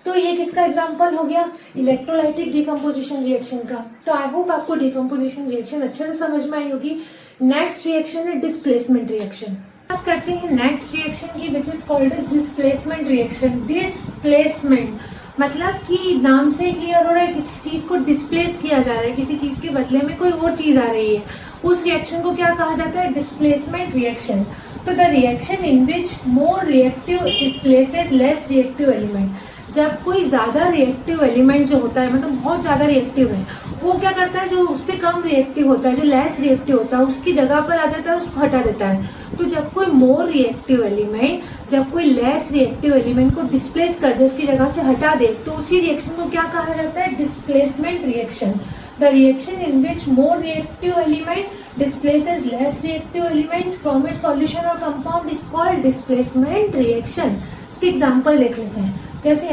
S1: तो ये किसका एग्जांपल हो गया, इलेक्ट्रोलाइटिक डिकम्पोजिशन रिएक्शन का। तो आई होप आपको डिकम्पोजिशन रिएक्शन अच्छे से समझ में आई होगी। नेक्स्ट रिएक्शन है डिस्प्लेसमेंट रिएक्शन। बात करते हैं नेक्स्ट रिएक्शन की, which is called as displacement reaction. Displacement मतलब कि नाम से क्लियर हो रहा है, किसी चीज को डिस्प्लेस किया जा रहा है, किसी चीज के बदले में कोई और चीज आ रही है, उस रिएक्शन को क्या कहा जाता है, डिस्प्लेसमेंट रिएक्शन। तो the reaction in which more reactive displaces less reactive element. जब कोई ज्यादा रिएक्टिव एलिमेंट जो होता है, मतलब बहुत ज्यादा रिएक्टिव है, वो क्या करता है, जो उससे कम रिएक्टिव होता है, जो लेस रिएक्टिव होता है, उसकी जगह पर आ जाता है, उसको हटा देता है। तो जब कोई मोर रिएक्टिव एलिमेंट, जब कोई लेस रिएक्टिव एलिमेंट को डिस्प्लेस कर दे, उसकी जगह से हटा दे, तो उसी रिएक्शन को क्या कहा जाता है, displacement reaction. The reaction in which more reactive element displaces less reactive elements from its solution or compound is called displacement reaction. इसके एग्जांपल देख लेते हैं। जैसे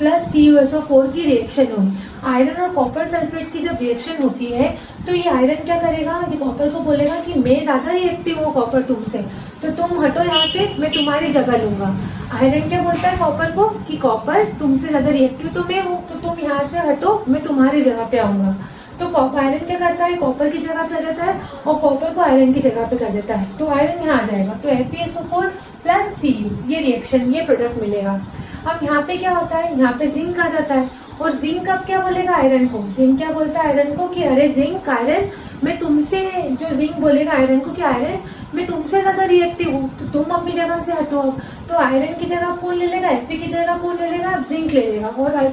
S1: Fe+CuSO4 की रिएक्शन हुई, आयरन और कॉपर सल्फेट की जब रिएक्शन होती है, तो ये आयरन क्या करेगा, ये कॉपर को बोलेगा कि मैं ज्यादा रिएक्टिव हूँ कॉपर तुमसे, तो तुम हटो यहाँ से, मैं तुम्हारी जगह लूंगा। आयरन क्या बोलता है कॉपर को कि कॉपर तुमसे ज्यादा रिएक्टिव तो मैं हूँ, तो तुम यहाँ से हटो, मैं तुम्हारी जगह पे आऊंगा। तो आयरन क्या करता है, कॉपर की जगह पे आ जाता है और कॉपर को आयरन की जगह पे कर देता है, तो आयरन यहाँ आ जाएगा। तो FeSO4 प्लस Cu, ये रिएक्शन, ये प्रोडक्ट मिलेगा। अब यहाँ पे क्या होता है, यहाँ पे जिंक आ जाता है, और जिंक अब क्या बोलेगा आयरन को, जिंक क्या बोलता है आयरन को कि अरे जिंक, आयरन मैं तुमसे, जो जिंक बोलेगा आयरन को कि आयरन मैं तुमसे ज्यादा रिएक्टिव हूँ, तो तुम अपनी जगह से हटो। तो आयरन की जगह कौन ले लेगा, Fe की जगह कौन ले लेगा, अब जिंक ले लेगा, और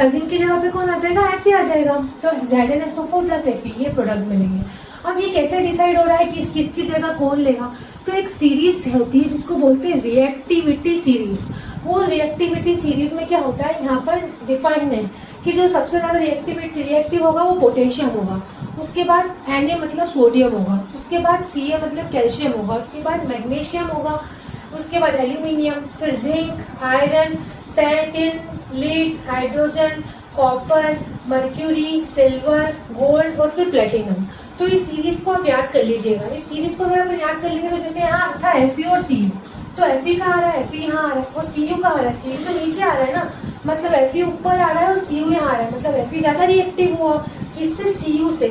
S1: जिंक की जगह पे कौन आ जाएगा, Fe आ जाएगा। तो ZnSO4 प्लस Fe, ये प्रोडक्ट मिलेंगे। अब ये कैसे डिसाइड हो रहा है कि किसकी जगह कौन लेगा, तो एक सीरीज होती है जिसको बोलते हैं रिएक्टिविटी सीरीज। वो रिएक्टिविटी सीरीज में क्या होता है, यहाँ पर डिफाइन है कि जो सबसे ज्यादा रिएक्टिव होगा वो पोटेशियम होगा, उसके बाद Na मतलब सोडियम होगा, उसके बाद Ca मतलब कैल्शियम होगा, उसके बाद मैग्नीशियम होगा, उसके बाद एल्यूमिनियम, फिर zinc, iron, tin, lead, hydrogen, copper, mercury, silver, gold और फिर प्लेटिनम। तो इस सीरीज को आप याद कर लीजिएगा। इस सीरीज को अगर आप याद कर लेंगे तो जैसे यहाँ था Fe और Cu, तो Fe कहाँ आ रहा है, Fe यहाँ आ रहा है, और Cu कहाँ आ रहा है, Cu तो नीचे आ रहा है ना, मतलब Fe ऊपर आ रहा है और Cu यहाँ आ रहा है, मतलब Fe ज्यादा रिएक्टिव हुआ किससे, Cu से।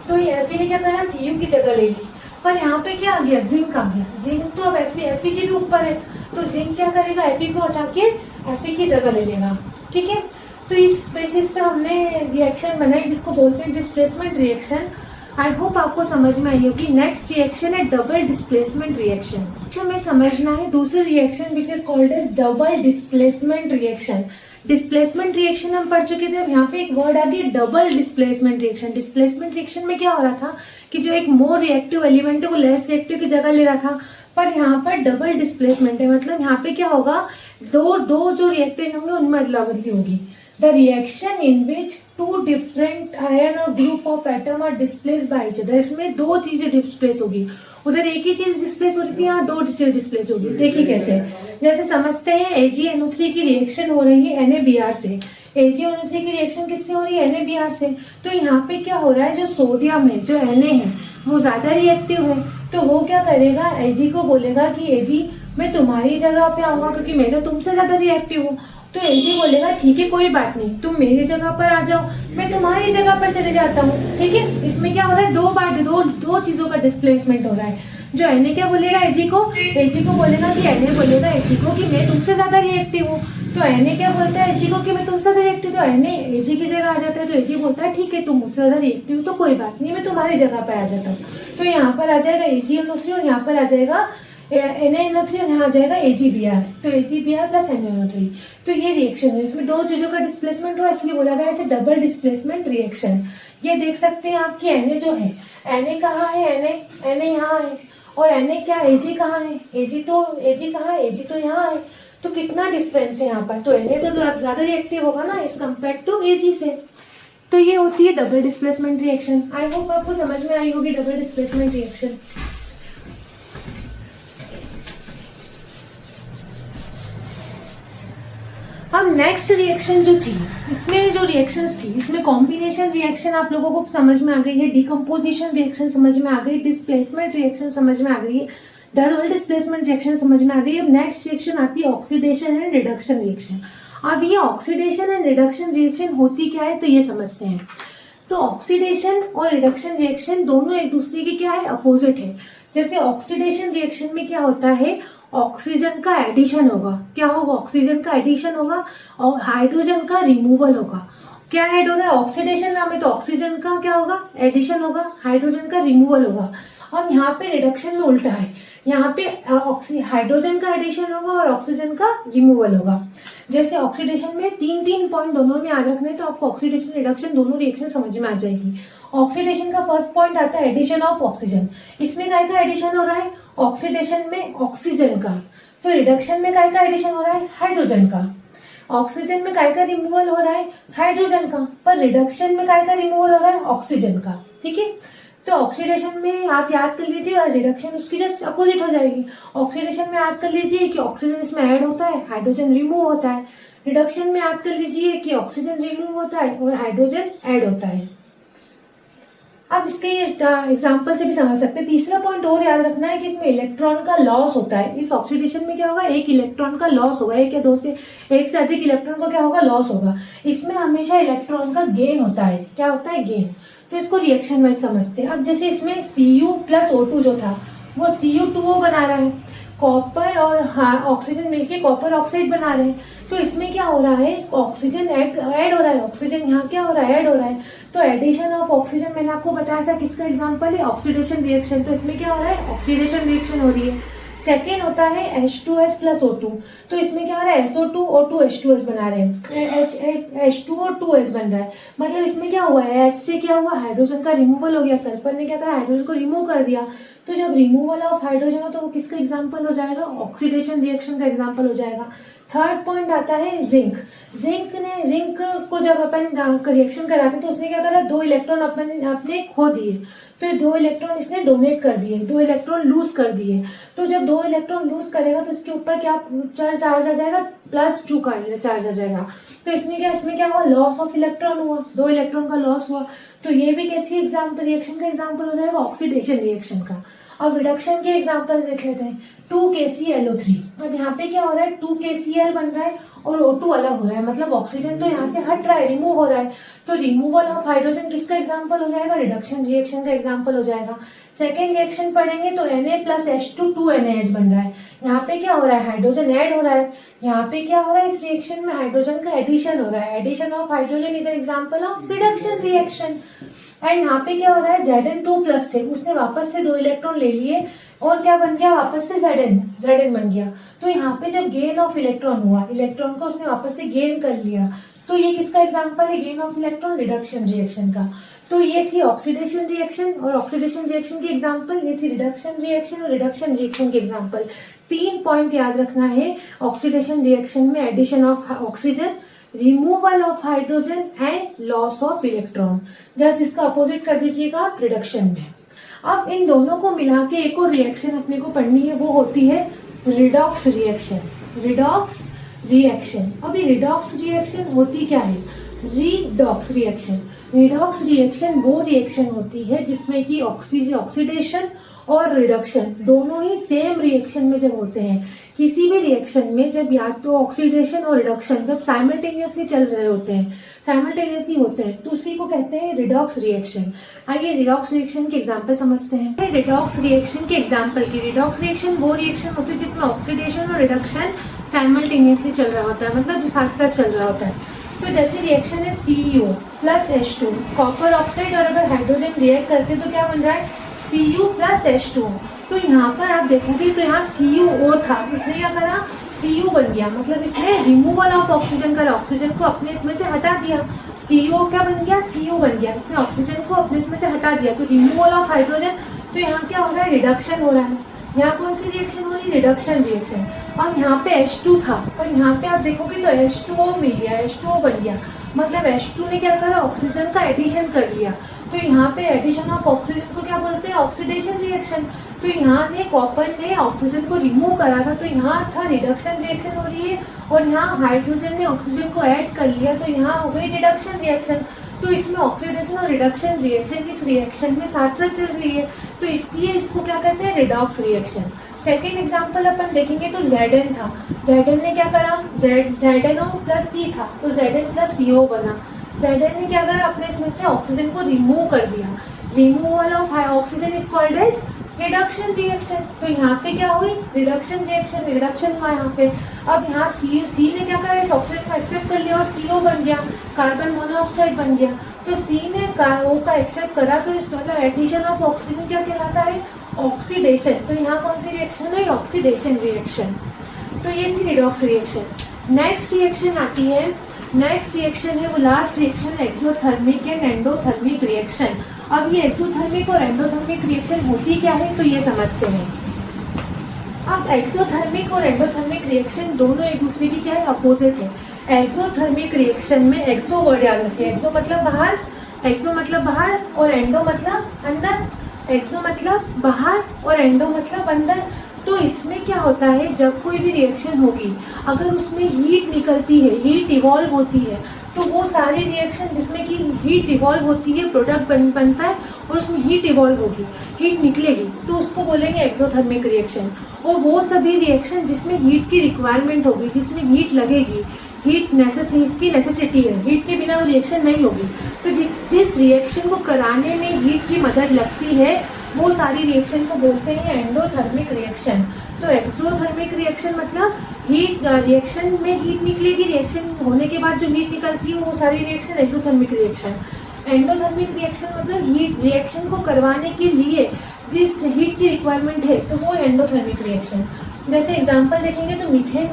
S1: तो ये Fe ने क्या करा, Cu की जगह ले ली। पर यहाँ पे क्या आ गया, जिंक आ गया। जिंक तो अब Fe के भी ऊपर है, तो जिंक क्या करेगा, Fe को हटा के Fe की जगह ले लेगा। ठीक है, तो इस बेसिस पे हमने रिएक्शन बनाई जिसको बोलते हैं डिस्प्लेसमेंट रिएक्शन। आई होप आपको समझ में आई होगी। नेक्स्ट रिएक्शन है डबल डिस्प्लेसमेंट रिएक्शन। हमें समझना है दूसरी reaction which is called as double displacement reaction. Displacement reaction हम पढ़ चुके थे, अब यहाँ पे एक वर्ड आ गया double displacement reaction. Displacement reaction में क्या हो रहा था कि जो एक मोर रिएक्टिव एलिमेंट है वो लेस रिएक्टिव की जगह ले रहा था, पर यहाँ पर डबल डिस्प्लेसमेंट है, मतलब यहाँ पे क्या होगा, दो जो रिएक्टेंट होंगे उनमें अदला बदली होगी। The reaction in which two different ion or group of atom are displaced by each other, इसमें दो चीजें डिस्प्लेस होगी, उधर एक ही चीज डिस्प्लेस हो रही थी, यहाँ दो चीजें डिस्प्लेस होगी। देखिए कैसे, जैसे समझते हैं AgNO3 की रिएक्शन हो रही है NaBr से। AgNO3 की रिएक्शन किससे हो रही है, NaBr से। तो यहाँ पे क्या हो रहा है, जो सोडियम है, जो Na है, वो ज्यादा रिएक्टिव है, तो वो क्या करेगा, Ag को बोलेगा कि Ag मैं तुम्हारी जगह पे आऊंगा क्योंकि मैं तो तुमसे ज्यादा रिएक्टिव हूँ। तो Ag बोलेगा ठीक है कोई बात नहीं, तुम मेरी जगह पर आ जाओ, मैं तुम्हारी जगह पर चले जाता हूँ। ठीक है, इसमें क्या हो रहा है, दो चीजों का डिस्प्लेसमेंट हो रहा है। जो Na क्या बोलेगा Ag को बोलेगा कि Na बोलेगा Ag को कि मैं तुमसे ज्यादा रिएक्टिव हूँ। तो Na क्या बोलता है Ag को कि मैं तुमसे ज्यादा रिएक्टिव, तो Na Ag की जगह आ जाता है। तो Ag बोलता है ठीक है तुम मुझसे ज्यादा रिएक्टिव हो तो कोई बात नहीं, मैं तुम्हारी जगह पर आ जाता हूँ। तो यहाँ पर आ जाएगा AgNO3 और यहाँ पर आ जाएगा NaNO3 और यहाँ आ जाएगा AgBr। तो AgBr प्लस NaNO3, तो ये रिएक्शन है, इसमें दो चीजों का डिस्प्लेसमेंट हुआ, इसलिए बोला गया ऐसे डबल डिस्प्लेसमेंट रिएक्शन। ये देख सकते हैं आप कि Na जो है, Na कहाँ है, Na यहाँ है, और Na क्या, Ag कहाँ है, Ag कहाँ है, Ag तो यहाँ है। तो कितना डिफरेंस है यहाँ पर, तो Na से तो ज्यादा रिएक्टिव होगा ना एज कम्पेयर टू Ag से। तो ये होती है डबल डिस्प्लेसमेंट रिएक्शन। आई होप आपको समझ में आई होगी डबल डिस्प्लेसमेंट रिएक्शन। अब नेक्स्ट रिएक्शन जो थी, इसमें जो रिएक्शंस थी, इसमें कॉम्बिनेशन रिएक्शन आप लोगों को समझ में आ गई है, डिकम्पोजिशन रिएक्शन समझ में आ गई, डिस्प्लेसमेंट रिएक्शन समझ में आ गई है, डबल डिस्प्लेसमेंट रिएक्शन समझ में आ गई। अब नेक्स्ट रिएक्शन आती है ऑक्सीडेशन एंड रिडक्शन रिएक्शन। अब ये ऑक्सीडेशन एंड रिडक्शन रिएक्शन होती क्या है, तो ये समझते हैं। तो ऑक्सीडेशन और रिडक्शन रिएक्शन दोनों एक दूसरे की क्या है, अपोजिट है। जैसे ऑक्सीडेशन रिएक्शन में क्या होता है, ऑक्सीजन का एडिशन होगा, क्या होगा, ऑक्सीजन का एडिशन होगा और हाइड्रोजन का रिमूवल होगा। क्या ऐड हो रहा है, ऑक्सीडेशन नाम है तो ऑक्सीजन का क्या होगा, एडिशन होगा, हाइड्रोजन का रिमूवल होगा। और यहाँ पे रिडक्शन में उल्टा है, यहाँ पे हाइड्रोजन का एडिशन होगा और ऑक्सीजन का रिमूवल होगा। जैसे ऑक्सीडेशन में तीन पॉइंट दोनों में याद रखने, तो आपको ऑक्सीडेशन रिडक्शन दोनों रिएक्शन समझ में आ जाएगी। ऑक्सीडेशन का फर्स्ट पॉइंट आता है एडिशन ऑफ ऑक्सीजन, इसमें काय का एडिशन हो रहा है, ऑक्सीडेशन में ऑक्सीजन का। तो रिडक्शन में काय का एडिशन हो रहा है, हाइड्रोजन का। ऑक्सीजन में काय का रिमूवल हो रहा है, हाइड्रोजन का। पर रिडक्शन में काय का रिमूवल हो रहा है, ऑक्सीजन का। ठीक है, तो ऑक्सीडेशन में आप याद कर लीजिए और रिडक्शन उसकी जस्ट अपोजिट हो जाएगी। ऑक्सीडेशन में याद कर लीजिए कि ऑक्सीजन इसमें ऐड होता है, हाइड्रोजन रिमूव होता है। रिडक्शन में याद कर लीजिए कि ऑक्सीजन रिमूव होता है और हाइड्रोजन ऐड होता है। अब इसके एग्जाम्पल से भी समझ सकते हैं। तीसरा पॉइंट और याद रखना है कि इसमें इलेक्ट्रॉन का लॉस होता है। इस ऑक्सीडेशन में क्या होगा, एक इलेक्ट्रॉन का लॉस होगा, एक या दो से एक से अधिक इलेक्ट्रॉन का क्या होगा, लॉस होगा। इसमें हमेशा इलेक्ट्रॉन का गेन होता है। क्या होता है, गेन। तो इसको रिएक्शन वाइज समझते हैं। अब जैसे इसमें Cu प्लस O2 जो था वो Cu2O बना रहा है, कॉपर और ऑक्सीजन मिलके कॉपर ऑक्साइड बना रहे हैं। तो इसमें क्या हो रहा है, ऑक्सीजन ऐड हो रहा है, ऑक्सीजन यहाँ क्या हो रहा है, ऐड हो रहा है। तो एडिशन ऑफ ऑक्सीजन मैंने आपको बताया था किसका एग्जांपल है, ऑक्सीडेशन रिएक्शन। तो इसमें क्या हो रहा है, ऑक्सीडेशन रिएक्शन हो रही है। सेकेंड होता है H2S प्लस O2। तो इसमें क्या हो रहा है, SO2 O2 H2S बना रहे हैं, H2O 2S बन रहा है। मतलब इसमें क्या हुआ है, S से क्या हुआ, हाइड्रोजन का रिमूवल हो गया। सल्फर ने क्या करा, हाइड्रोजन को रिमूव कर दिया। तो जब रिमूवल ऑफ हाइड्रोजन हो तो वो किसका एग्जाम्पल हो जाएगा, ऑक्सीडेशन रिएक्शन का एग्जाम्पल हो जाएगा। थर्ड पॉइंट आता है जिंक। जिंक को जब अपन रिएक्शन कराते हैं तो उसने क्या करा, 2 इलेक्ट्रॉन अपने खो दिए। तो 2 इलेक्ट्रॉन इसने डोनेट कर दिए, 2 इलेक्ट्रॉन लूज कर दिए। तो जब 2 इलेक्ट्रॉन लूज करेगा तो इसके ऊपर क्या चार्ज आ जाएगा, +2 का चार्ज आ जाएगा। तो इसमें क्या हुआ, लॉस ऑफ इलेक्ट्रॉन हुआ, 2 इलेक्ट्रॉन का लॉस हुआ। तो ये भी कैसी एग्जाम्पल, रिएक्शन का एग्जाम्पल हो जाएगा, ऑक्सीडेशन रिएक्शन का। अब रिडक्शन के एग्जाम्पल देख लेते हैं। 2KClO3। अब यहाँ पे क्या हो रहा है, 2KCl बन रहा है और O2 अलग हो रहा है। मतलब ऑक्सीजन तो यहाँ से हट रहा है, रिमूव हो रहा है। तो रिमूवल ऑफ हाइड्रोजन किसका एग्जाम्पल हो जाएगा, रिडक्शन रिएक्शन का एग्जाम्पल हो जाएगा। सेकेंड रिएक्शन पढ़ेंगे तो Na प्लस H2 2NaH बन रहा है। यहाँ पे क्या हो रहा है, हाइड्रोजन ऐड हो रहा है। यहाँ पे क्या हो रहा है, इस रिएक्शन में हाइड्रोजन का एडिशन हो रहा है। Addition of hydrogen is an example of reduction reaction. And यहाँ पे क्या हो रहा है, Zn2 प्लस थे, उसने वापस से 2 इलेक्ट्रॉन ले लिए और क्या बन गया, वापस से Zn बन गया। तो यहाँ पे जब गेन ऑफ इलेक्ट्रॉन हुआ, इलेक्ट्रॉन को उसने वापस से गेन कर लिया। तो ये किसका एग्जाम्पल है, gain of electron reduction reaction का। तो ये थी ऑक्सीडेशन रिएक्शन और ऑक्सीडेशन रिएक्शन की एग्जाम्पल, ये थी रिडक्शन रिएक्शन और रिडक्शन रिएक्शन की एग्जाम्पल। 3 पॉइंट याद रखना है ऑक्सीडेशन रिएक्शन में, addition of oxygen, removal of hydrogen and loss of electron. Just इसका अपोजिट कर दीजिएगा रिडक्शन में। अब इन दोनों को मिला के एक और रिएक्शन अपने को पढ़नी है, वो होती है रिडॉक्स रिएक्शन। रिडॉक्स रिएक्शन, अभी रिडॉक्स रिएक्शन होती क्या है, रिडॉक्स रिएक्शन। रिडॉक्स रिएक्शन वो रिएक्शन होती है जिसमें कि ऑक्सीडेशन और रिडक्शन दोनों ही सेम रिएक्शन में जब होते हैं। किसी भी रिएक्शन में जब या तो ऑक्सीडेशन और रिडक्शन जब साइमल्टेनियसली चल रहे होते हैं, साइमल्टेनियसली होते हैं, तो उसी को कहते हैं रिडॉक्स रिएक्शन। आइए रिडॉक्स रिएक्शन के एग्जांपल समझते हैं। रिडॉक्स रिएक्शन के एग्जांपल की, रिडॉक्स रिएक्शन वो रिएक्शन होती है जिसमें ऑक्सीडेशन और रिडक्शन साइमल्टेनियसली चल रहा होता है, मतलब साथ साथ चल रहा होता है। तो जैसे रिएक्शन है Cu plus H2, copper oxide और अगर हाइड्रोजन रिएक्ट करते तो क्या बन रहा है, Cu प्लस H2। तो यहाँ पर आप देखोगे तो यहाँ CuO था, इसने क्या करा, Cu बन गया, मतलब इसने रिमूवल ऑफ ऑक्सीजन करा, ऑक्सीजन को अपने इसमें से हटा दिया। Cu क्या बन गया, Cu बन गया, इसने ऑक्सीजन को अपने इसमें से हटा दिया। तो रिमूवल ऑफ हाइड्रोजन, तो यहाँ क्या हो रहा है, रिडक्शन हो रहा है। यहाँ कौन सी रिएक्शन हो रही है, रिडक्शन रिएक्शन। और यहाँ पे H2 था और यहाँ पे आप देखोगे तो H2O मिल गया, H2O बन गया, मतलब H2 ने क्या करा, ऑक्सीजन का एडिशन कर लिया। तो यहाँ पे एडिशन ऑफ ऑक्सीजन को क्या बोलते हैं, ऑक्सीडेशन रिएक्शन। तो यहाँ ने कॉपर ने ऑक्सीजन को रिमूव करा था, तो यहाँ था रिडक्शन रिएक्शन हो रही है। और यहाँ हाइड्रोजन ने ऑक्सीजन को ऐड कर लिया, तो यहाँ हो गई रिडक्शन रिएक्शन। तो इसमें ऑक्सीडेशन और रिडक्शन रिएक्शन इस रिएक्शन में साथ साथ चल रही है, तो इसलिए इसको क्या कहते हैं, रिडॉक्स रिएक्शन। सेकेंड एग्जाम्पल अपन देखेंगे तो Zn था, Zn ने क्या करा, ZnO प्लस C था, तो Zn प्लस CO बना। Zn ने क्या करा, अपने इसमें से ऑक्सीजन को रिमूव कर दिया। Removal of oxygen is called as reduction reaction. तो यहाँ पे क्या हुई, रिडक्शन रिएक्शन, रिडक्शन हुआ यहाँ पे। अब यहाँ C ने क्या करा, इस ऑक्सीजन को एक्सेप्ट कर लिया और CO बन गया, कार्बन मोनोऑक्साइड बन गया। तो C ने O का एक्सेप्ट करा, तो इस मतलब एडिशन ऑफ ऑक्सीजन क्या कहलाता है, ऑक्सीडेशन। तो यहाँ कौन सी रिएक्शन है, ऑक्सीडेशन रिएक्शन। तो ये थी रिडॉक्स रिएक्शन। नेक्स्ट रिएक्शन आती है, नेक्स्ट रिएक्शन है वो last reaction, exothermic and endothermic reaction. अब ये एक्सोथर्मिक और एंडोथर्मिक रिएक्शन होती क्या है, तो ये समझते हैं। अब एक्सोथर्मिक और एंडोथर्मिक रिएक्शन दोनों एक दूसरे की क्या है, अपोजिट है। एक्सोथर्मिक रिएक्शन में एक्सो वर्ड याद रखिए, एक्सो मतलब बाहर, एक्सो मतलब बाहर और एंडो मतलब अंदर। एक्सो मतलब बाहर और एंडो मतलब अंदर। तो इसमें क्या होता है, जब कोई भी रिएक्शन होगी, अगर उसमें हीट निकलती है, हीट इवॉल्व होती है, तो वो सारी रिएक्शन जिसमें कि हीट इवॉल्व होती है, प्रोडक्ट बनता है और उसमें हीट इवॉल्व होगी, हीट निकलेगी, तो उसको बोलेंगे एक्सोथर्मिक रिएक्शन। और वो सभी रिएक्शन जिसमें हीट की रिक्वायरमेंट होगी, जिसमें हीट लगेगी, हीट की नेसेसिटी है, हीट के बिना वो रिएक्शन नहीं होगी, तो जिस रिएक्शन को कराने में हीट की मदद लगती है वो सारी रिएक्शन को बोलते हैं एंडोथर्मिक रिएक्शन। तो एक्सोथर्मिक रिएक्शन मतलब हीट रिएक्शन में हीट निकलेगी, रिएक्शन होने के बाद जो हीट निकलती है वो सारी reaction exothermic reaction. Endothermic reaction मतलब हीट रिएक्शन को करवाने के लिए जिस हीट की रिक्वायरमेंट है तो वो एंडोथर्मिक रिएक्शन। जैसे एग्जांपल देखेंगे तो मीथेन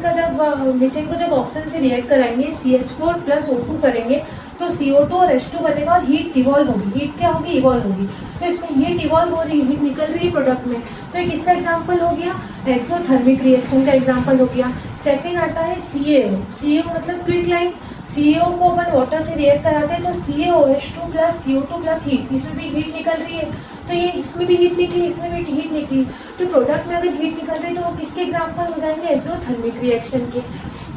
S1: को जब ऑक्सीजन से रिएक्ट कराएंगे, CH4 प्लस O2 करेंगे तो CO2 और H2 बनेगा और हीट इवॉल्व होगी। हीट क्या होगी? इवॉल्व होगी। तो इसमें हीट इवॉल्व हो रही है, हीट निकल रही है प्रोडक्ट में, तो एक इसका एग्जांपल हो गया, एक्सोथर्मिक रिएक्शन का एग्जांपल हो गया। सेकंड आता है CaO मतलब क्विक लाइन। CaO को अपन वाटर से रिएक्ट कराते हैं तो CaOH2 plus CO2 plus heat, इसमें भी हीट निकल रही है, तो ये इसमें भी हीट निकली, इसमें भी हीट निकली, तो प्रोडक्ट में अगर हीट निकल रही है तो वो किसके एग्जांपल हो जाएंगे? एक्सोथर्मिक रिएक्शन के।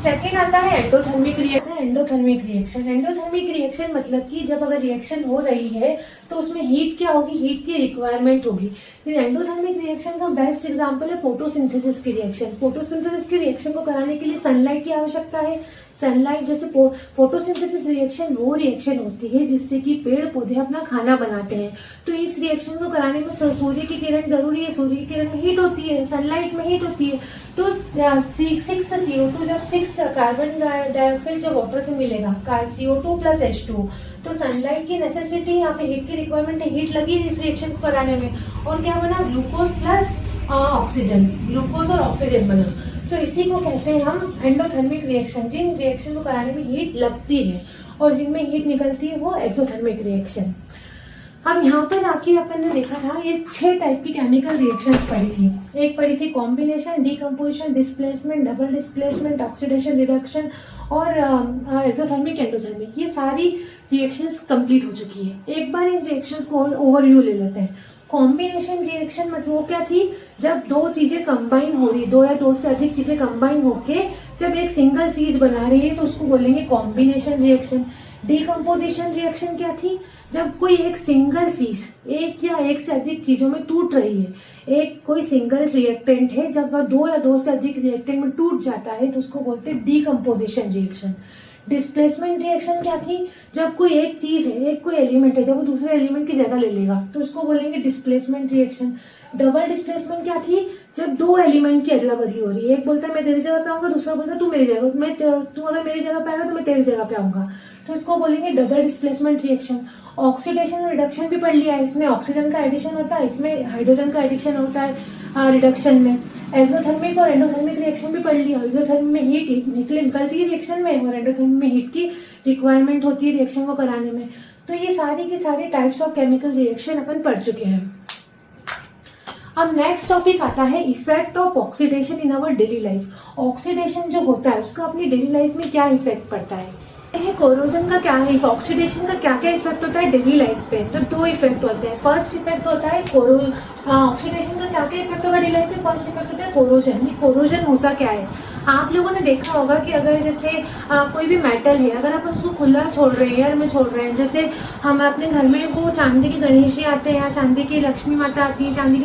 S1: सेकेंड आता है एंडोथर्मिक रिएक्शन। एंडोथर्मिक रिएक्शन मतलब कि जब अगर रिएक्शन हो रही है तो उसमें हीट क्या होगी? हीट की रिक्वायरमेंट होगी। एंडोथर्मिक रिएक्शन का बेस्ट एग्जांपल है फोटोसिंथेसिस की रिएक्शन। फोटोसिंथेसिस की रिएक्शन को कराने के लिए सनलाइट की आवश्यकता है। सनलाइट जैसे फोटोसिंथेसिस रिएक्शन वो रिएक्शन होती है जिससे कि पेड़ पौधे अपना खाना बनाते हैं, तो इस रिएक्शन को कराने में सूर्य की किरण जरूरी है। सूर्य की किरण में हीट होती है, सनलाइट में हीट होती है, तो 6 CO2 जब 6 कार्बन डाइऑक्साइड जो वाटर से मिलेगा, CO2 प्लस H2, तो सनलाइट की नेसेसिटी, यहाँ पे हीट की रिक्वायरमेंट है, हीट लगी इस रिएक्शन को कराने में, और क्या बना? ग्लूकोज प्लस ऑक्सीजन, ग्लूकोज और ऑक्सीजन बना। तो इसी को कहते हैं हम एंडोथर्मिक रिएक्शन। जिन रिएक्शन को कराने में हीट लगती है और जिनमें हीट निकलती है वो एक्सोथर्मिक रिएक्शन। अब यहाँ पर आके अपन ने देखा था ये 6 टाइप की केमिकल रिएक्शंस पढ़ी थी। एक पढ़ी थी combination, decomposition, displacement, double displacement, oxidation, reduction और एक्सोथर्मिक, एंडोथर्मिक। ये सारी रिएक्शंस कंप्लीट हो चुकी है। एक बार इन रिएक्शंस को ओवरव्यू ले लेते हैं। कॉम्बिनेशन रिएक्शन मतलब वो क्या थी? जब दो चीजें कंबाइन हो रही, दो या दो से अधिक चीजें कंबाइन होके जब एक सिंगल चीज बना रही है तो उसको बोलेंगे कॉम्बिनेशन रिएक्शन। डीकम्पोजिशन रिएक्शन क्या थी? जब कोई एक सिंगल चीज एक या एक से अधिक चीजों में टूट रही है, एक कोई सिंगल रिएक्टेंट है, जब वह दो या दो से अधिक रिएक्टेंट में टूट जाता है तो उसको बोलते हैं डीकम्पोजिशन रिएक्शन। डिस्प्लेसमेंट रिएक्शन क्या थी? जब कोई एक चीज है, एक कोई एलिमेंट है, जब वो दूसरे एलिमेंट की जगह ले लेगा तो उसको बोलेंगे डिस्प्लेसमेंट रिएक्शन। डबल डिस्प्लेसमेंट क्या थी? जब दो एलिमेंट की अदला बदली हो रही है, एक बोलता है मैं तेरी जगह पे आऊंगा, दूसरा बोलता है तू मेरी जगह, तू अगर मेरी जगह पे आएगा तो मैं तेरी जगह पे आऊंगा, तो इसको बोलेंगे डबल डिस्प्लेसमेंट रिएक्शन। ऑक्सीडेशन और रिडक्शन भी पढ़ लिया है, इसमें ऑक्सीजन का एडिशन होता है, इसमें हाइड्रोजन का एडिशन होता है रिडक्शन में। एक्सोथर्मिक और एंडोथर्मिक रिएक्शन भी पढ़ लिया। एक्सोथर्मिक में हीट निकलती है रिएक्शन में और एंडोथर्मिक में हीट की रिक्वायरमेंट होती है रिएक्शन को कराने में। तो ये सारी की सारी टाइप्स ऑफ केमिकल रिएक्शन अपन पढ़ चुके हैं। अब नेक्स्ट टॉपिक आता है effect of oxidation in our daily life. Oxidation जो होता है उसका अपनी डेली लाइफ में क्या इफेक्ट पड़ता है? कोरोजन का क्या है, ऑक्सीडेशन का क्या क्या इफेक्ट होता है डेली लाइफ पे? तो दो इफेक्ट होते हैं। फर्स्ट इफेक्ट होता है ऑक्सीडेशन का क्या क्या इफेक्ट होगा डेली लाइफ पे? फर्स्ट इफेक्ट होता है कोरोजन। ये कोरोजन होता क्या है? आप लोगों ने देखा होगा कि अगर जैसे कोई भी मेटल है, अगर आप उसको खुला छोड़ रहे हैं, एयर में छोड़ रहे हैं, जैसे हम अपने घर में वो चांदी के गणेश जी आते हैं या चांदी की लक्ष्मी माता आती है, चांदी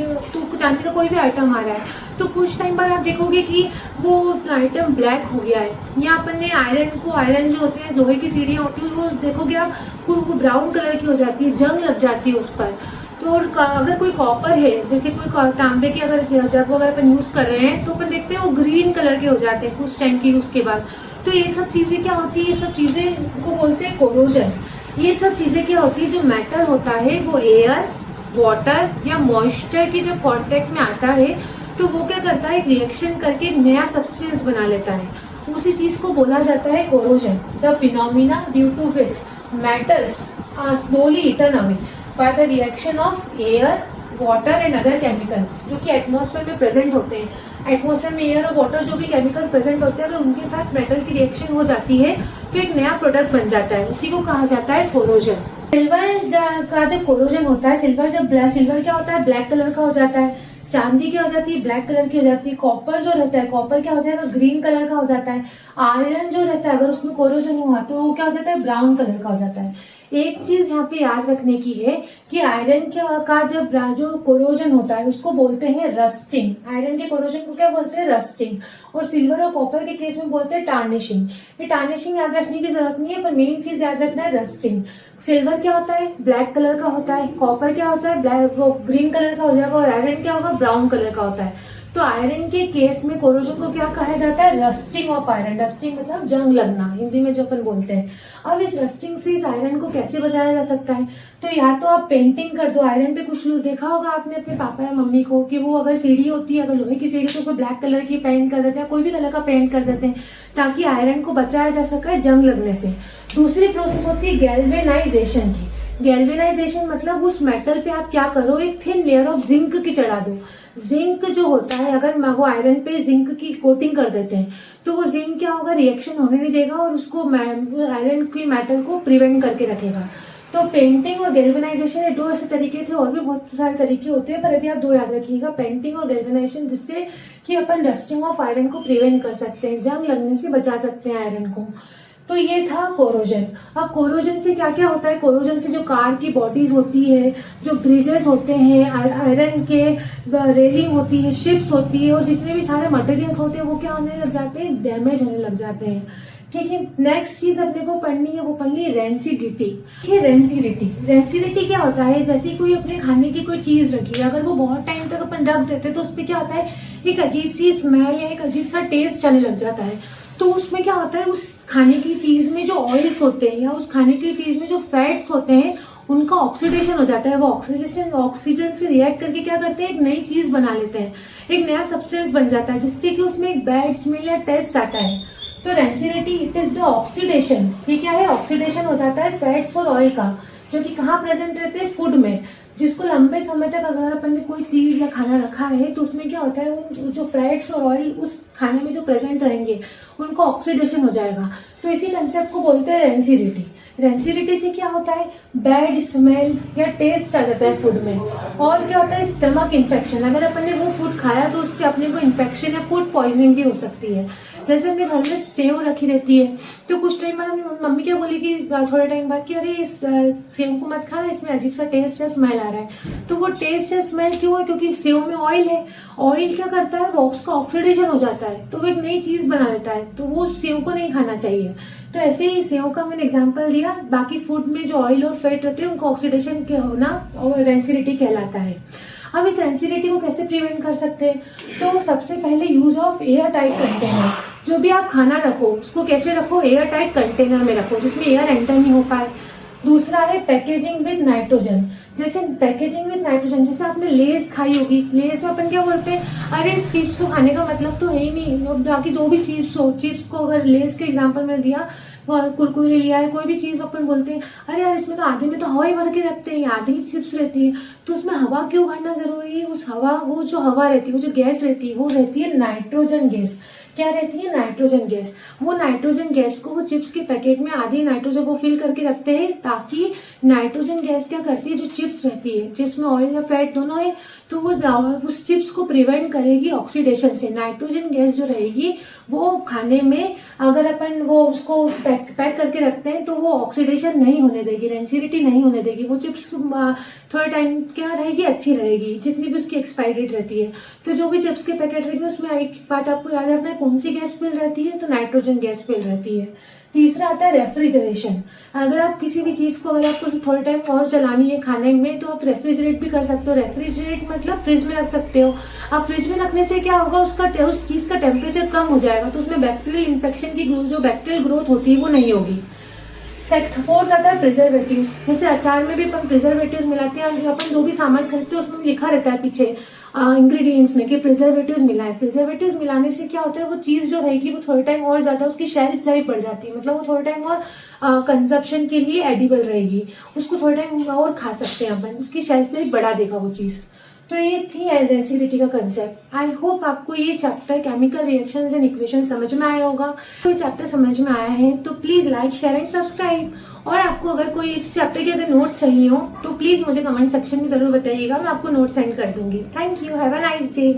S1: का कोई भी आइटम आ रहा है, तो कुछ टाइम बाद आप देखोगे कि वो आइटम ब्लैक हो गया है, या अपन ने आयरन जो होते हैं, लोहे की सीढ़ियां होती है, वो देखोगे आप वो ब्राउन कलर की हो जाती है, जंग लग जाती है उस पर। तो अगर कोई कॉपर है, जैसे कोई तांबे के अगर जग अगर अपन यूज कर रहे हैं तो अपन देखते हैं वो ग्रीन कलर के हो जाते हैं कुछ टाइम की यूज के बाद। तो ये सब चीजें क्या होती है? ये सब चीजें को बोलते हैं कोरोजन। ये सब चीजें क्या होती है? जो मेटल होता है वो एयर, वाटर या मॉइस्चर के जब कॉन्टेक्ट में आता है तो वो क्या करता है? रिएक्शन करके नया सब्सटेंस बना लेता है, उसी चीज को बोला जाता है corrosion. The phenomena due to which metals are slowly eaten away by the reaction of air, water and other chemical जो कि एटमॉस्फेयर में प्रेजेंट होते हैं। एटमॉस्फेयर में एयर और वाटर जो भी केमिकल्स प्रेजेंट होते हैं, अगर उनके साथ मेटल की रिएक्शन हो जाती है तो एक नया प्रोडक्ट बन जाता है, उसी को कहा जाता है कोरोजन। सिल्वर का जब कोरोजन होता है, सिल्वर क्या होता है? ब्लैक कलर का हो जाता है। चांदी क्या हो जाती है, ब्लैक कलर की हो जाती है। कॉपर जो रहता है, कॉपर क्या हो जाएगा, ग्रीन कलर का हो जाता है। आयरन जो रहता है, अगर उसमें कोरोजन हुआ तो वो क्या हो जाता है, ब्राउन कलर का हो जाता है। एक चीज यहाँ पे याद रखने की है कि आयरन का जब जो कोरोजन होता है उसको बोलते हैं रस्टिंग। आयरन के कोरोजन को क्या बोलते हैं, रस्टिंग। और सिल्वर और कॉपर के केस में बोलते हैं टार्निशिंग। ये टार्निशिंग याद रखने की जरूरत नहीं है, पर मेन चीज याद रखना है रस्टिंग। सिल्वर क्या होता है, ब्लैक कलर का होता है। कॉपर क्या होता है, ब्लैक वो ग्रीन कलर का हो जाएगा। और आयरन क्या होगा, ब्राउन कलर का होता है। तो आयरन के केस में कोरोजन को क्या कहा जाता है, रस्टिंग ऑफ आयरन। रस्टिंग मतलब जंग लगना, हिंदी में जो अपन बोलते हैं। अब इस रस्टिंग से इस आयरन को कैसे बचाया जा सकता है, तो या तो आप पेंटिंग कर दो आयरन पे। कुछ लोग देखा होगा आपने अपने पापा या मम्मी को कि वो अगर सीढ़ी होती है, अगर लोहे की सीढ़ी, तो उसको ब्लैक कलर की पेंट कर देते हैं, कोई भी कलर का पेंट कर देते हैं, ताकि आयरन को बचाया जा सके जंग लगने से। दूसरी प्रोसेस होती है गैल्वेनाइजेशन की। गैल्वेनाइजेशन मतलब उस मेटल पे आप क्या करो, एक थिन लेयर ऑफ जिंक की चढ़ा दो। जिंक जो होता है, अगर वो आयरन पे जिंक की कोटिंग कर देते हैं तो वो जिंक क्या होगा, रिएक्शन होने नहीं देगा और उसको आयरन की मेटल को प्रिवेंट करके रखेगा। तो पेंटिंग और गैल्वेनाइजेशन ये दो ऐसे तरीके थे, और भी बहुत सारे तरीके होते हैं, पर अभी आप दो याद रखिएगा, पेंटिंग और गैल्वेनाइजेशन, जिससे कि अपन रस्टिंग ऑफ आयरन को प्रिवेंट कर सकते हैं, जंग लगने से बचा सकते हैं आयरन को। तो ये था कोरोजन। अब कोरोजन से क्या क्या होता है, कोरोजन से जो कार की बॉडीज होती है, जो ब्रिजेस होते हैं, आयरन के रेलिंग होती है, शिप्स होती है, और जितने भी सारे मटेरियल्स होते हैं वो क्या होने लग जाते हैं, डैमेज होने लग जाते हैं। ठीक है, नेक्स्ट चीज अपने को पढ़नी है, वो पढ़नी है रेंसिडिटी। ये रेंसिडिटी, रेंसिडिटी क्या होता है, जैसे कोई अपने खाने की कोई चीज रखी है, अगर वो बहुत टाइम तक अपन रख देते हैं तो उसपे क्या होता है, एक अजीब सी स्मेल या एक अजीब सा टेस्ट आने लग जाता है। तो उसमें क्या होता है, उस खाने की चीज में जो ऑयल्स होते हैं या उस खाने की चीज में जो फैट्स होते हैं, उनका ऑक्सीडेशन हो जाता है। वो ऑक्सीजन से रिएक्ट करके क्या करते हैं, एक नई चीज बना लेते हैं, एक नया सब्सटेंस बन जाता है, जिससे कि उसमें एक बैड स्मेल या टेस्ट आता है। तो rancidity it is the oxidation. ये क्या है, ऑक्सीडेशन हो जाता है फैट्स और ऑयल का, जो कि कहाँ प्रेजेंट रहते हैं, फूड में। जिसको लंबे समय तक अगर अपन ने कोई चीज या खाना रखा है तो उसमें क्या होता है, जो फैट्स और ऑयल उस खाने में जो प्रेजेंट रहेंगे उनको ऑक्सीडेशन हो जाएगा। तो इसी कंसेप्ट को बोलते हैं रेंसिडिटी। रेंसिडिटी से क्या होता है, बैड स्मेल या टेस्ट आ जाता है फूड में। और क्या होता है, स्टमक इन्फेक्शन। अगर अपन ने वो फूड खाया तो उससे अपने को इन्फेक्शन या फूड पॉइजनिंग भी हो सकती है। जैसे अपने घर में सेव रखी रहती है, तो कुछ टाइम बाद मम्मी क्या बोलेगी, थोड़े टाइम बाद कि अरे इस सेव को मत खाना, इसमें अजीब सा टेस्ट या स्मेल आ रहा है। तो वो टेस्ट या स्मेल क्यों है, क्योंकि सेव में ऑयल है। ऑयल क्या करता है, वो उसका ऑक्सीडेशन हो जाता है, तो वो एक नई चीज बना लेता है, तो वो सेव को नहीं खाना चाहिए। तो ऐसे ही सेव का मैंने एग्जांपल दिया। बाकी फूड में जो ऑयल और फैट रहते हैं उनको ऑक्सीडेशन के होना और रेंसिडिटी कहलाता है। अब इस रेंसिडिटी को कैसे प्रिवेंट कर सकते हैं, तो सबसे पहले use of air tight container. जो भी आप खाना रखो उसको कैसे रखो, एयर टाइट कंटेनर में रखो, जिसमें एयर एंटर नहीं हो पाए। दूसरा है पैकेजिंग विद नाइट्रोजन। जैसे पैकेजिंग विद नाइट्रोजन, जैसे आपने लेस खाई होगी, लेस में अपन क्या बोलते हैं, अरे इस चिप्स को खाने का मतलब तो है ही नहीं, बाकी जो भी चीज हो, चिप्स को अगर लेस के एग्जांपल में दिया, कुरकुरे लिया है, कोई भी चीज अपन बोलते हैं, अरे यार इसमें तो आधे में तो हवा ही भर के रखते हैं, आधी ही चिप्स रहती है, तो उसमें हवा क्यों भरना जरूरी है। उस हवा, वो जो हवा रहती है, वो जो गैस रहती है, वो रहती है नाइट्रोजन गैस। क्या रहती है, नाइट्रोजन गैस। वो नाइट्रोजन गैस को वो चिप्स के पैकेट में आधी नाइट्रोजन को फिल करके रखते हैं, ताकि नाइट्रोजन गैस क्या करती है, जो चिप्स रहती है, चिप्स में ऑयल या फैट दोनों है, तो वो उस चिप्स को प्रिवेंट करेगी ऑक्सीडेशन से। नाइट्रोजन गैस जो रहेगी वो खाने में अगर अपन वो उसको पैक करके रखते हैं तो वो ऑक्सीडेशन नहीं होने देगी, रेंसिडिटी नहीं होने देगी। वो चिप्स थोड़ा टाइम क्या रहेगी, अच्छी रहेगी, जितनी भी उसकी एक्सपायरी डेट रहती है। तो जो भी चिप्स के पैकेट रहेंगे उसमें एक बात आपको याद रखना है, कौन सी गैस फिल रहती है, तो नाइट्रोजन गैस फिल रहती है। तीसरा आता है रेफ्रिजरेशन। अगर आप किसी भी चीज को अगर आपको थोड़े टाइम और चलानी है खाने में, तो आप रेफ्रिजरेट भी कर सकते हो। रेफ्रिजरेट मतलब फ्रिज में रख सकते हो। अब फ्रिज में रखने से क्या होगा, उस चीज का टेम्परेचर कम हो जाएगा, तो उसमें बैक्टीरियल इन्फेक्शन की जो बैक्टीरियल ग्रोथ होती है वो नहीं होगी। फोर्थ आता है प्रिजर्वेटिव्स। जैसे अचार में भी अपन प्रिजर्वेटिव्स मिलाते हैं, अपन जो भी सामान खरीदते हैं उसमें लिखा रहता है पीछे इंग्रेडिएंट्स में कि प्रिजर्वेटिव्स मिला है। प्रिजर्वेटिव्स मिलाने से क्या होता है, वो चीज जो रहेगी वो थोड़े टाइम और ज्यादा उसकी शेल्फ लाइफ बढ़ जाती है, मतलब वो थोड़े टाइम और कंजप्शन के लिए एडिबल रहेगी, उसको थोड़े टाइम और खा सकते हैं अपन, उसकी शेल्फ लाइफ बढ़ा देगा वो चीज। तो ये थी एडेंसिटी का कंसेप्ट। आई होप आपको ये chapter chemical reactions and equation समझ में आया होगा। तो चैप्टर समझ में आया है तो please like, share and subscribe. और आपको अगर कोई इस चैप्टर के अगर नोट्स चाहिए हो तो प्लीज मुझे कमेंट सेक्शन में जरूर बताइएगा, मैं आपको नोट सेंड कर दूंगी। Thank you, have a nice day.